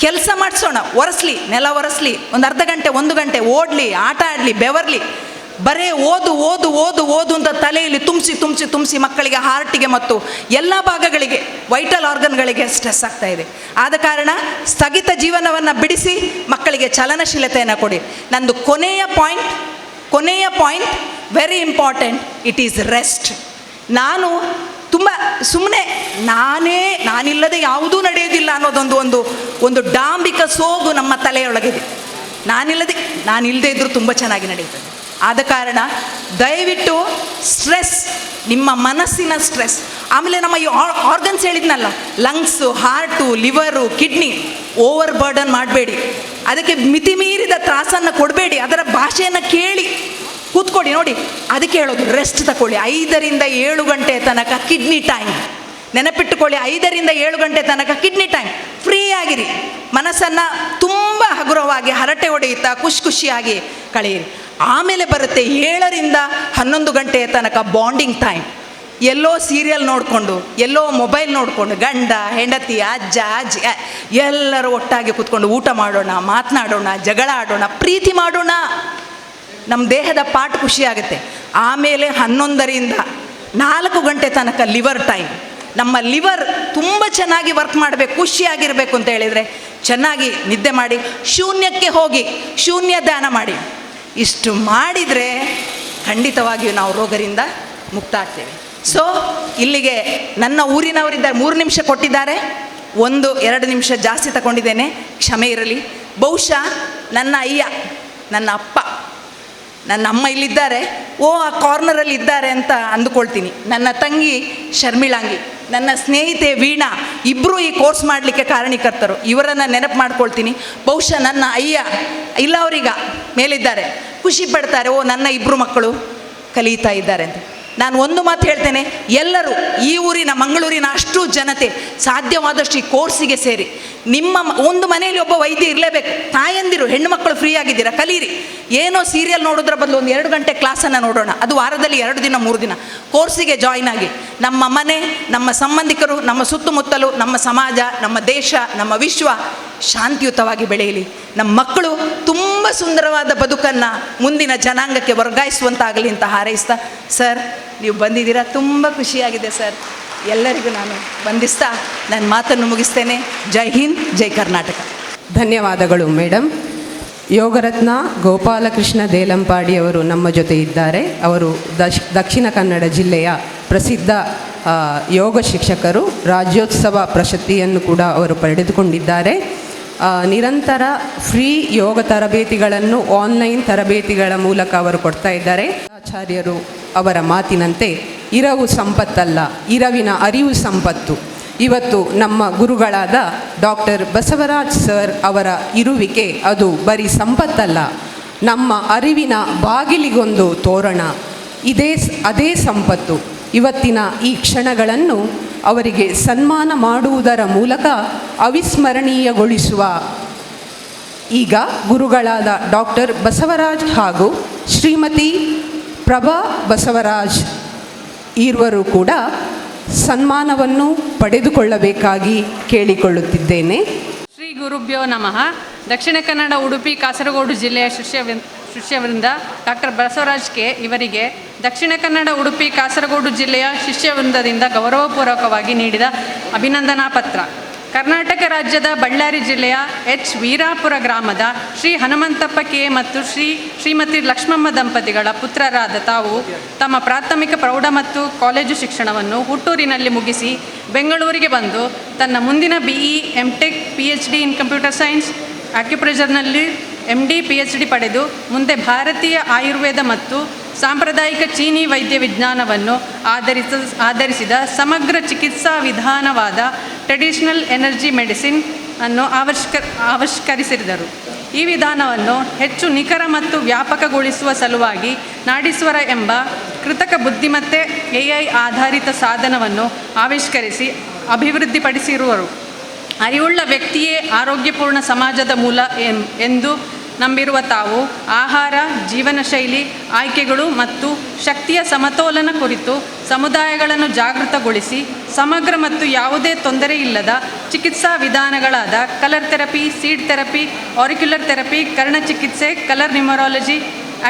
ಕೆಲಸ ಮಾಡಿಸೋಣ, ಒರೆಸ್ಲಿ, ನೆಲ ಒರೆಸ್ಲಿ, ಒಂದು ಅರ್ಧ ಗಂಟೆ 1 ಗಂಟೆ ಓಡಲಿ, ಆಟ ಆಡಲಿ, ಬೆವರ್ಲಿ. ಬರೇ ಓದು ಓದು ಓದು ಓದು ಅಂತ ತಲೆಯಲ್ಲಿ ತುಂಬಿಸಿ ಮಕ್ಕಳಿಗೆ ಹಾರ್ಟಿಗೆ ಮತ್ತು ಎಲ್ಲ ಭಾಗಗಳಿಗೆ, ವೈಟಲ್ ಆರ್ಗನ್ಗಳಿಗೆ ಸ್ಟ್ರೆಸ್ ಆಗ್ತಾ ಇದೆ. ಆದ ಕಾರಣ ಸ್ಥಗಿತ ಜೀವನವನ್ನು ಬಿಡಿಸಿ ಮಕ್ಕಳಿಗೆ ಚಲನಶೀಲತೆಯನ್ನು ಕೊಡಿ. ನಂದು ಕೊನೆಯ point very important, it is rest. ನಾನು ತುಂಬ ಸುಮ್ಮನೆ ನಾನಿಲ್ಲದೆ ಯಾವುದೂ ನಡೆಯೋದಿಲ್ಲ ಅನ್ನೋದೊಂದು ಒಂದು ಡಾಂಬಿಕ ಸೋಗು ನಮ್ಮ ತಲೆಯೊಳಗಿದೆ. ನಾನಿಲ್ಲದೆ ಇದ್ದರೂ ತುಂಬ ಚೆನ್ನಾಗಿ ನಡೆಯುತ್ತದೆ. ಆದ ಕಾರಣ ದಯವಿಟ್ಟು ಸ್ಟ್ರೆಸ್, ನಿಮ್ಮ ಮನಸ್ಸಿನ ಸ್ಟ್ರೆಸ್, ಆಮೇಲೆ ನಮ್ಮ ಈ ಆರ್ಗನ್ಸ್ ಹೇಳಿದ್ನಲ್ಲ, lungs, heart, liver, kidney, over burden ಮಾಡಬೇಡಿ. ಅದಕ್ಕೆ ಮಿತಿಮೀರಿದ ತ್ರಾಸನ್ನು ಕೊಡಬೇಡಿ. ಅದರ ಭಾಷೆಯನ್ನು ಕೇಳಿ ಕೂತ್ಕೊಳ್ಳಿ. ನೋಡಿ, ಅದಕ್ಕೆ ಹೇಳೋದು ರೆಸ್ಟ್ ತಗೊಳ್ಳಿ. 5ರಿಂದ 7 ಗಂಟೆ ತನಕ ಕಿಡ್ನಿ ಟೈಮ್. ನೆನಪಿಟ್ಟುಕೊಳ್ಳಿ, 5ರಿಂದ 7 ಗಂಟೆ ತನಕ ಕಿಡ್ನಿ ಟೈಮ್. ಫ್ರೀ ಆಗಿರಿ, ಮನಸ್ಸನ್ನು ತುಂಬ ಹಗುರವಾಗಿ ಹರಟೆ ಹೊಡೆಯುತ್ತಾ ಖುಷಿಯಾಗಿ ಕಳೆಯಿರಿ. ಆಮೇಲೆ ಬರುತ್ತೆ 7ರಿಂದ 11 ಗಂಟೆಯ ತನಕ ಬಾಂಡಿಂಗ್ ಟೈಮ್. ಎಲ್ಲೋ ಸೀರಿಯಲ್ ನೋಡಿಕೊಂಡು, ಎಲ್ಲೋ ಮೊಬೈಲ್ ನೋಡಿಕೊಂಡು, ಗಂಡ ಹೆಂಡತಿ, ಅಜ್ಜ ಅಜ್ಜಿ ಎಲ್ಲರೂ ಒಟ್ಟಾಗಿ ಕೂತ್ಕೊಂಡು ಊಟ ಮಾಡೋಣ, ಮಾತನಾಡೋಣ, ಜಗಳ ಆಡೋಣ, ಪ್ರೀತಿ ಮಾಡೋಣ. ನಮ್ಮ ದೇಹದ ಪಾಠ ಖುಷಿಯಾಗುತ್ತೆ. ಆಮೇಲೆ 11ರಿಂದ 4 ಗಂಟೆ ತನಕ ಲಿವರ್ ಟೈಮ್. ನಮ್ಮ ಲಿವರ್ ತುಂಬ ಚೆನ್ನಾಗಿ ವರ್ಕ್ ಮಾಡಬೇಕು, ಖುಷಿಯಾಗಿರಬೇಕು ಅಂತ ಹೇಳಿದರೆ ಚೆನ್ನಾಗಿ ನಿದ್ದೆ ಮಾಡಿ, ಶೂನ್ಯಕ್ಕೆ ಹೋಗಿ ಶೂನ್ಯ ಧ್ಯಾನ ಮಾಡಿ. ಇಷ್ಟು ಮಾಡಿದರೆ ಖಂಡಿತವಾಗಿಯೂ ನಾವು ರೋಗದಿಂದ ಮುಕ್ತ ಆಗ್ತೇವೆ. ಸೊ ಇಲ್ಲಿಗೆ ನನ್ನ ಊರಿನವರಿದ್ದಾರೆ, 3 ನಿಮಿಷ ಕೊಟ್ಟಿದ್ದಾರೆ, 1-2 ನಿಮಿಷ ಜಾಸ್ತಿ ತಗೊಂಡಿದ್ದೇನೆ, ಕ್ಷಮೆ ಇರಲಿ. ಬಹುಶಃ ನನ್ನ ಅಯ್ಯ, ನನ್ನ ಅಪ್ಪ, ನನ್ನ ಅಮ್ಮ ಇಲ್ಲಿದ್ದಾರೆ, ಆ ಕಾರ್ನರಲ್ಲಿ ಇದ್ದಾರೆ ಅಂತ ಅಂದುಕೊಳ್ತೀನಿ. ನನ್ನ ತಂಗಿ ಶರ್ಮಿಳಾಂಗಿ, ನನ್ನ ಸ್ನೇಹಿತೆ ವೀಣಾ, ಇಬ್ಬರೂ ಈ ಕೋರ್ಸ್ ಮಾಡಲಿಕ್ಕೆ ಕಾರಣೀಕರ್ತರು. ಇವರನ್ನು ನೆನಪು ಮಾಡ್ಕೊಳ್ತೀನಿ. ಬಹುಶಃ ನನ್ನ ಅಯ್ಯ ಇಲ್ಲ, ಅವರೀಗ ಮೇಲಿದ್ದಾರೆ, ಖುಷಿ ಪಡ್ತಾರೆ, ನನ್ನ 2 ಮಕ್ಕಳು ಕಲಿತಾ ಇದ್ದಾರೆ ಅಂತ. ನಾನು ಒಂದು ಮಾತು ಹೇಳ್ತೇನೆ, ಎಲ್ಲರೂ ಈ ಊರಿನ, ಮಂಗಳೂರಿನ ಅಷ್ಟು ಜನತೆ ಸಾಧ್ಯವಾದಷ್ಟು ಈ ಕೋರ್ಸಿಗೆ ಸೇರಿ. ನಿಮ್ಮ ಒಂದು ಮನೆಯಲ್ಲಿ ಒಬ್ಬ ವೈದ್ಯ ಇರಲೇಬೇಕು. ತಾಯಂದಿರು, ಹೆಣ್ಣು ಮಕ್ಕಳು ಫ್ರೀ ಆಗಿದ್ದೀರಾ, ಕಲೀರಿ. ಏನೋ ಸೀರಿಯಲ್ ನೋಡೋದ್ರ ಬದಲು 1-2 ಗಂಟೆ ಕ್ಲಾಸನ್ನು ನೋಡೋಣ. ಅದು ವಾರದಲ್ಲಿ 2 ದಿನ 3 ದಿನ ಕೋರ್ಸಿಗೆ ಜಾಯ್ನ್ ಆಗಿ. ನಮ್ಮ ಮನೆ, ನಮ್ಮ ಸಂಬಂಧಿಕರು, ನಮ್ಮ ಸುತ್ತಮುತ್ತಲು, ನಮ್ಮ ಸಮಾಜ, ನಮ್ಮ ದೇಶ, ನಮ್ಮ ವಿಶ್ವ ಶಾಂತಿಯುತವಾಗಿ ಬೆಳೆಯಲಿ. ನಮ್ಮ ಮಕ್ಕಳು ತುಂಬ ಸುಂದರವಾದ ಬದುಕನ್ನು ಮುಂದಿನ ಜನಾಂಗಕ್ಕೆ ವರ್ಗಾಯಿಸುವಂತಾಗಲಿ ಅಂತ ಹಾರೈಸ್ತಾ, ಸರ್ ನೀವು ಬಂದಿದ್ದೀರಾ, ತುಂಬ ಖುಷಿಯಾಗಿದೆ ಸರ್. ಎಲ್ಲರಿಗೂ ನಾನು ವಂದಿಸ್ತಾ ನನ್ನ ಮಾತನ್ನು ಮುಗಿಸ್ತೇನೆ. ಜೈ ಹಿಂದ್, ಜೈ ಕರ್ನಾಟಕ. ಧನ್ಯವಾದಗಳು ಮೇಡಮ್. ಯೋಗರತ್ನ ಗೋಪಾಲಕೃಷ್ಣ ದೇಲಂಪಾಡಿಯವರು ನಮ್ಮ ಜೊತೆ ಇದ್ದಾರೆ. ಅವರು ದಕ್ಷಿಣ ಕನ್ನಡ ಜಿಲ್ಲೆಯ ಪ್ರಸಿದ್ಧ ಯೋಗ ಶಿಕ್ಷಕರು. ರಾಜ್ಯೋತ್ಸವ ಪ್ರಶಸ್ತಿಯನ್ನು ಕೂಡ ಅವರು ಪಡೆದುಕೊಂಡಿದ್ದಾರೆ. ನಿರಂತರ ಫ್ರೀ ಯೋಗ ತರಬೇತಿಗಳನ್ನು ಆನ್ಲೈನ್ ತರಬೇತಿಗಳ ಮೂಲಕ ಅವರು ಕೊಡ್ತಾ ಇದ್ದಾರೆ. ಆಚಾರ್ಯರು ಅವರ ಮಾತಿನಂತೆ ಇರವು ಸಂಪತ್ತಲ್ಲ, ಇರವಿನ ಅರಿವು ಸಂಪತ್ತು. ಇವತ್ತು ನಮ್ಮ ಗುರುಗಳಾದ ಡಾಕ್ಟರ್ ಬಸವರಾಜ್ ಸರ್ ಅವರ ಇರುವಿಕೆ ಅದು ಬರೀ ಸಂಪತ್ತಲ್ಲ, ನಮ್ಮ ಅರಿವಿನ ಬಾಗಿಲಿಗೊಂದು ತೋರಣ. ಅದೇ ಸಂಪತ್ತು. ಇವತ್ತಿನ ಈ ಕ್ಷಣಗಳನ್ನು ಅವರಿಗೆ ಸನ್ಮಾನ ಮಾಡುವುದರ ಮೂಲಕ ಅವಿಸ್ಮರಣೀಯಗೊಳಿಸುವ ಈಗ ಗುರುಗಳಾದ ಡಾಕ್ಟರ್ ಬಸವರಾಜ್ ಹಾಗೂ ಶ್ರೀಮತಿ ಪ್ರಭಾ ಬಸವರಾಜ್ ಇರುವರು ಕೂಡ ಸನ್ಮಾನವನ್ನು ಪಡೆದುಕೊಳ್ಳಬೇಕಾಗಿ ಕೇಳಿಕೊಳ್ಳುತ್ತಿದ್ದೇನೆ. ಶ್ರೀ ಗುರುಭ್ಯೋ ನಮಃ. ದಕ್ಷಿಣ ಕನ್ನಡ, ಉಡುಪಿ, ಕಾಸರಗೋಡು ಜಿಲ್ಲೆಯ ಶಿಷ್ಯವೃಂದ ಡಾಕ್ಟರ್ ಬಸವರಾಜ್ ಕೆ ಇವರಿಗೆ ದಕ್ಷಿಣ ಕನ್ನಡ, ಉಡುಪಿ, ಕಾಸರಗೋಡು ಜಿಲ್ಲೆಯ ಶಿಷ್ಯವೃಂದದಿಂದ ಗೌರವಪೂರ್ವಕವಾಗಿ ನೀಡಿದ ಅಭಿನಂದನಾ ಪತ್ರ. ಕರ್ನಾಟಕ ರಾಜ್ಯದ ಬಳ್ಳಾರಿ ಜಿಲ್ಲೆಯ ಎಚ್ ವೀರಾಪುರ ಗ್ರಾಮದ ಶ್ರೀ ಹನುಮಂತಪ್ಪ ಕೆ ಮತ್ತು ಶ್ರೀಮತಿ ಲಕ್ಷ್ಮಮ್ಮ ದಂಪತಿಗಳ ಪುತ್ರರಾದ ತಾವು ತಮ್ಮ ಪ್ರಾಥಮಿಕ, ಪ್ರೌಢ ಮತ್ತು ಕಾಲೇಜು ಶಿಕ್ಷಣವನ್ನು ಹುಟ್ಟೂರಿನಲ್ಲಿ ಮುಗಿಸಿ ಬೆಂಗಳೂರಿಗೆ ಬಂದು ತನ್ನ ಮುಂದಿನ BE, MTech, PhD in computer science, ಆಕ್ಯುಪ್ರೆಷರ್ನಲ್ಲಿ MD, PhD ಪಡೆದು ಮುಂದೆ ಭಾರತೀಯ ಆಯುರ್ವೇದ ಮತ್ತು ಸಾಂಪ್ರದಾಯಿಕ ಚೀನಿ ವೈದ್ಯ ವಿಜ್ಞಾನವನ್ನು ಆಧರಿಸಿದ ಸಮಗ್ರ ಚಿಕಿತ್ಸಾ ವಿಧಾನವಾದ ಟ್ರೆಡಿಷನಲ್ ಎನರ್ಜಿ ಮೆಡಿಸಿನ್ ಅನ್ನು ಆವಿಷ್ಕರಿಸಿದರು. ಈ ವಿಧಾನವನ್ನು ಹೆಚ್ಚು ನಿಖರ ಮತ್ತು ವ್ಯಾಪಕಗೊಳಿಸುವ ಸಲುವಾಗಿ ನಾಡೀಶ್ವರ ಎಂಬ ಕೃತಕ ಬುದ್ಧಿಮತ್ತೆ AI ಆಧಾರಿತ ಸಾಧನವನ್ನು ಆವಿಷ್ಕರಿಸಿ ಅಭಿವೃದ್ಧಿಪಡಿಸಿರುವರು. ಅರಿವುಳ್ಳ ವ್ಯಕ್ತಿಯೇ ಆರೋಗ್ಯಪೂರ್ಣ ಸಮಾಜದ ಮೂಲ ಎಂದು ನಂಬಿರುವ ತಾವು ಆಹಾರ, ಜೀವನ ಶೈಲಿ ಆಯ್ಕೆಗಳು ಮತ್ತು ಶಕ್ತಿಯ ಸಮತೋಲನ ಕುರಿತು ಸಮುದಾಯಗಳನ್ನು ಜಾಗೃತಗೊಳಿಸಿ ಸಮಗ್ರ ಮತ್ತು ಯಾವುದೇ ತೊಂದರೆ ಇಲ್ಲದ ಚಿಕಿತ್ಸಾ ವಿಧಾನಗಳಾದ colour therapy, seed therapy, auricular therapy, ಕರ್ಣಚಿಕಿತ್ಸೆ, colour numerology,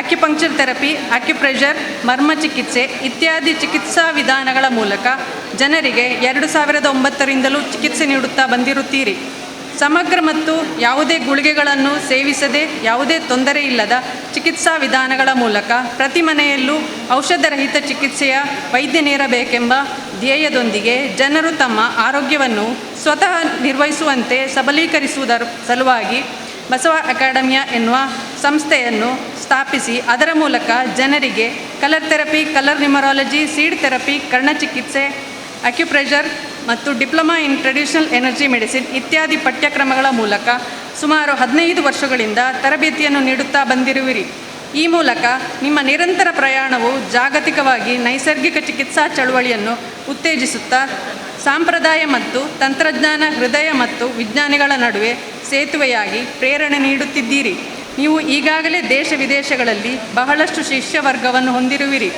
acupuncture therapy, acupressure, ಮರ್ಮ ಚಿಕಿತ್ಸೆ ಇತ್ಯಾದಿ ಚಿಕಿತ್ಸಾ ವಿಧಾನಗಳ ಮೂಲಕ ಜನರಿಗೆ 2009ರಿಂದಲೂ ಚಿಕಿತ್ಸೆ ನೀಡುತ್ತಾ ಬಂದಿರುತ್ತೀರಿ. ಸಮಗ್ರ ಮತ್ತು ಯಾವುದೇ ಗುಳಿಗೆಗಳನ್ನು ಸೇವಿಸದೆ ಯಾವುದೇ ತೊಂದರೆ ಇಲ್ಲದ ಚಿಕಿತ್ಸಾ ವಿಧಾನಗಳ ಮೂಲಕ ಪ್ರತಿ ಮನೆಯಲ್ಲೂ ಔಷಧರಹಿತ ಚಿಕಿತ್ಸೆಯ ವೈದ್ಯ ನೀಡಬೇಕೆಂಬ ಧ್ಯೇಯದೊಂದಿಗೆ ಜನರು ತಮ್ಮ ಆರೋಗ್ಯವನ್ನು ಸ್ವತಃ ನಿರ್ವಹಿಸುವಂತೆ ಸಬಲೀಕರಿಸುವುದರ ಸಲುವಾಗಿ ಬಸವ ಅಕಾಡೆಮಿಯಾ ಎನ್ನುವ ಸಂಸ್ಥೆಯನ್ನು ಸ್ಥಾಪಿಸಿ ಅದರ ಮೂಲಕ ಜನರಿಗೆ colour therapy, colour numerology, seed therapy, ಕರ್ಣಚಿಕಿತ್ಸೆ, ಆಕ್ಯುಪ್ರೆಷರ್ ಮತ್ತು diploma in traditional energy medicine ಇತ್ಯಾದಿ ಪಠ್ಯಕ್ರಮಗಳ ಮೂಲಕ ಸುಮಾರು 15 ವರ್ಷಗಳಿಂದ ತರಬೇತಿಯನ್ನು ನೀಡುತ್ತಾ ಬಂದಿರುವಿರಿ. ಈ ಮೂಲಕ ನಿಮ್ಮ ನಿರಂತರ ಪ್ರಯಾಣವು ಜಾಗತಿಕವಾಗಿ ನೈಸರ್ಗಿಕ ಚಿಕಿತ್ಸಾ ಚಳುವಳಿಯನ್ನು ಉತ್ತೇಜಿಸುತ್ತಾ ಸಾಂಪ್ರದಾಯ ಮತ್ತು ತಂತ್ರಜ್ಞಾನ, ಹೃದಯ ಮತ್ತು ವಿಜ್ಞಾನಿಗಳ ನಡುವೆ ಸೇತುವೆಯಾಗಿ ಪ್ರೇರಣೆ ನೀಡುತ್ತಿದ್ದೀರಿ. ನೀವು ಈಗಾಗಲೇ ದೇಶ ವಿದೇಶಗಳಲ್ಲಿ ಬಹಳಷ್ಟು ಶಿಷ್ಯವರ್ಗವನ್ನು ಹೊಂದಿರುವಿರಿ.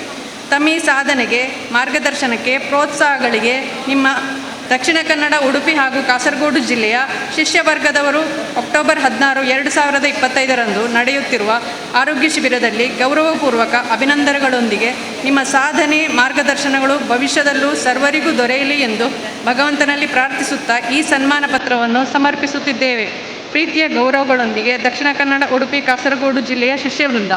ತಮ್ಮ ಈ ಸಾಧನೆಗೆ, ಮಾರ್ಗದರ್ಶನಕ್ಕೆ, ಪ್ರೋತ್ಸಾಹಗಳಿಗೆ ನಿಮ್ಮ ದಕ್ಷಿಣ ಕನ್ನಡ, ಉಡುಪಿ ಹಾಗೂ ಕಾಸರಗೋಡು ಜಿಲ್ಲೆಯ ಶಿಷ್ಯವರ್ಗದವರು ಅಕ್ಟೋಬರ್ 16, 2025ರಂದು ನಡೆಯುತ್ತಿರುವ ಆರೋಗ್ಯ ಶಿಬಿರದಲ್ಲಿ ಗೌರವಪೂರ್ವಕ ಅಭಿನಂದನೆಗಳೊಂದಿಗೆ ನಿಮ್ಮ ಸಾಧನೆ, ಮಾರ್ಗದರ್ಶನಗಳು ಭವಿಷ್ಯದಲ್ಲೂ ಸರ್ವರಿಗೂ ದೊರೆಯಲಿ ಎಂದು ಭಗವಂತನಲ್ಲಿ ಪ್ರಾರ್ಥಿಸುತ್ತಾ ಈ ಸನ್ಮಾನ ಪತ್ರವನ್ನು ಸಮರ್ಪಿಸುತ್ತಿದ್ದೇವೆ. ಪ್ರೀತಿಯ ಗೌರವಗಳೊಂದಿಗೆ ದಕ್ಷಿಣ ಕನ್ನಡ, ಉಡುಪಿ, ಕಾಸರಗೋಡು ಜಿಲ್ಲೆಯ ಶಿಷ್ಯವೃಂದ.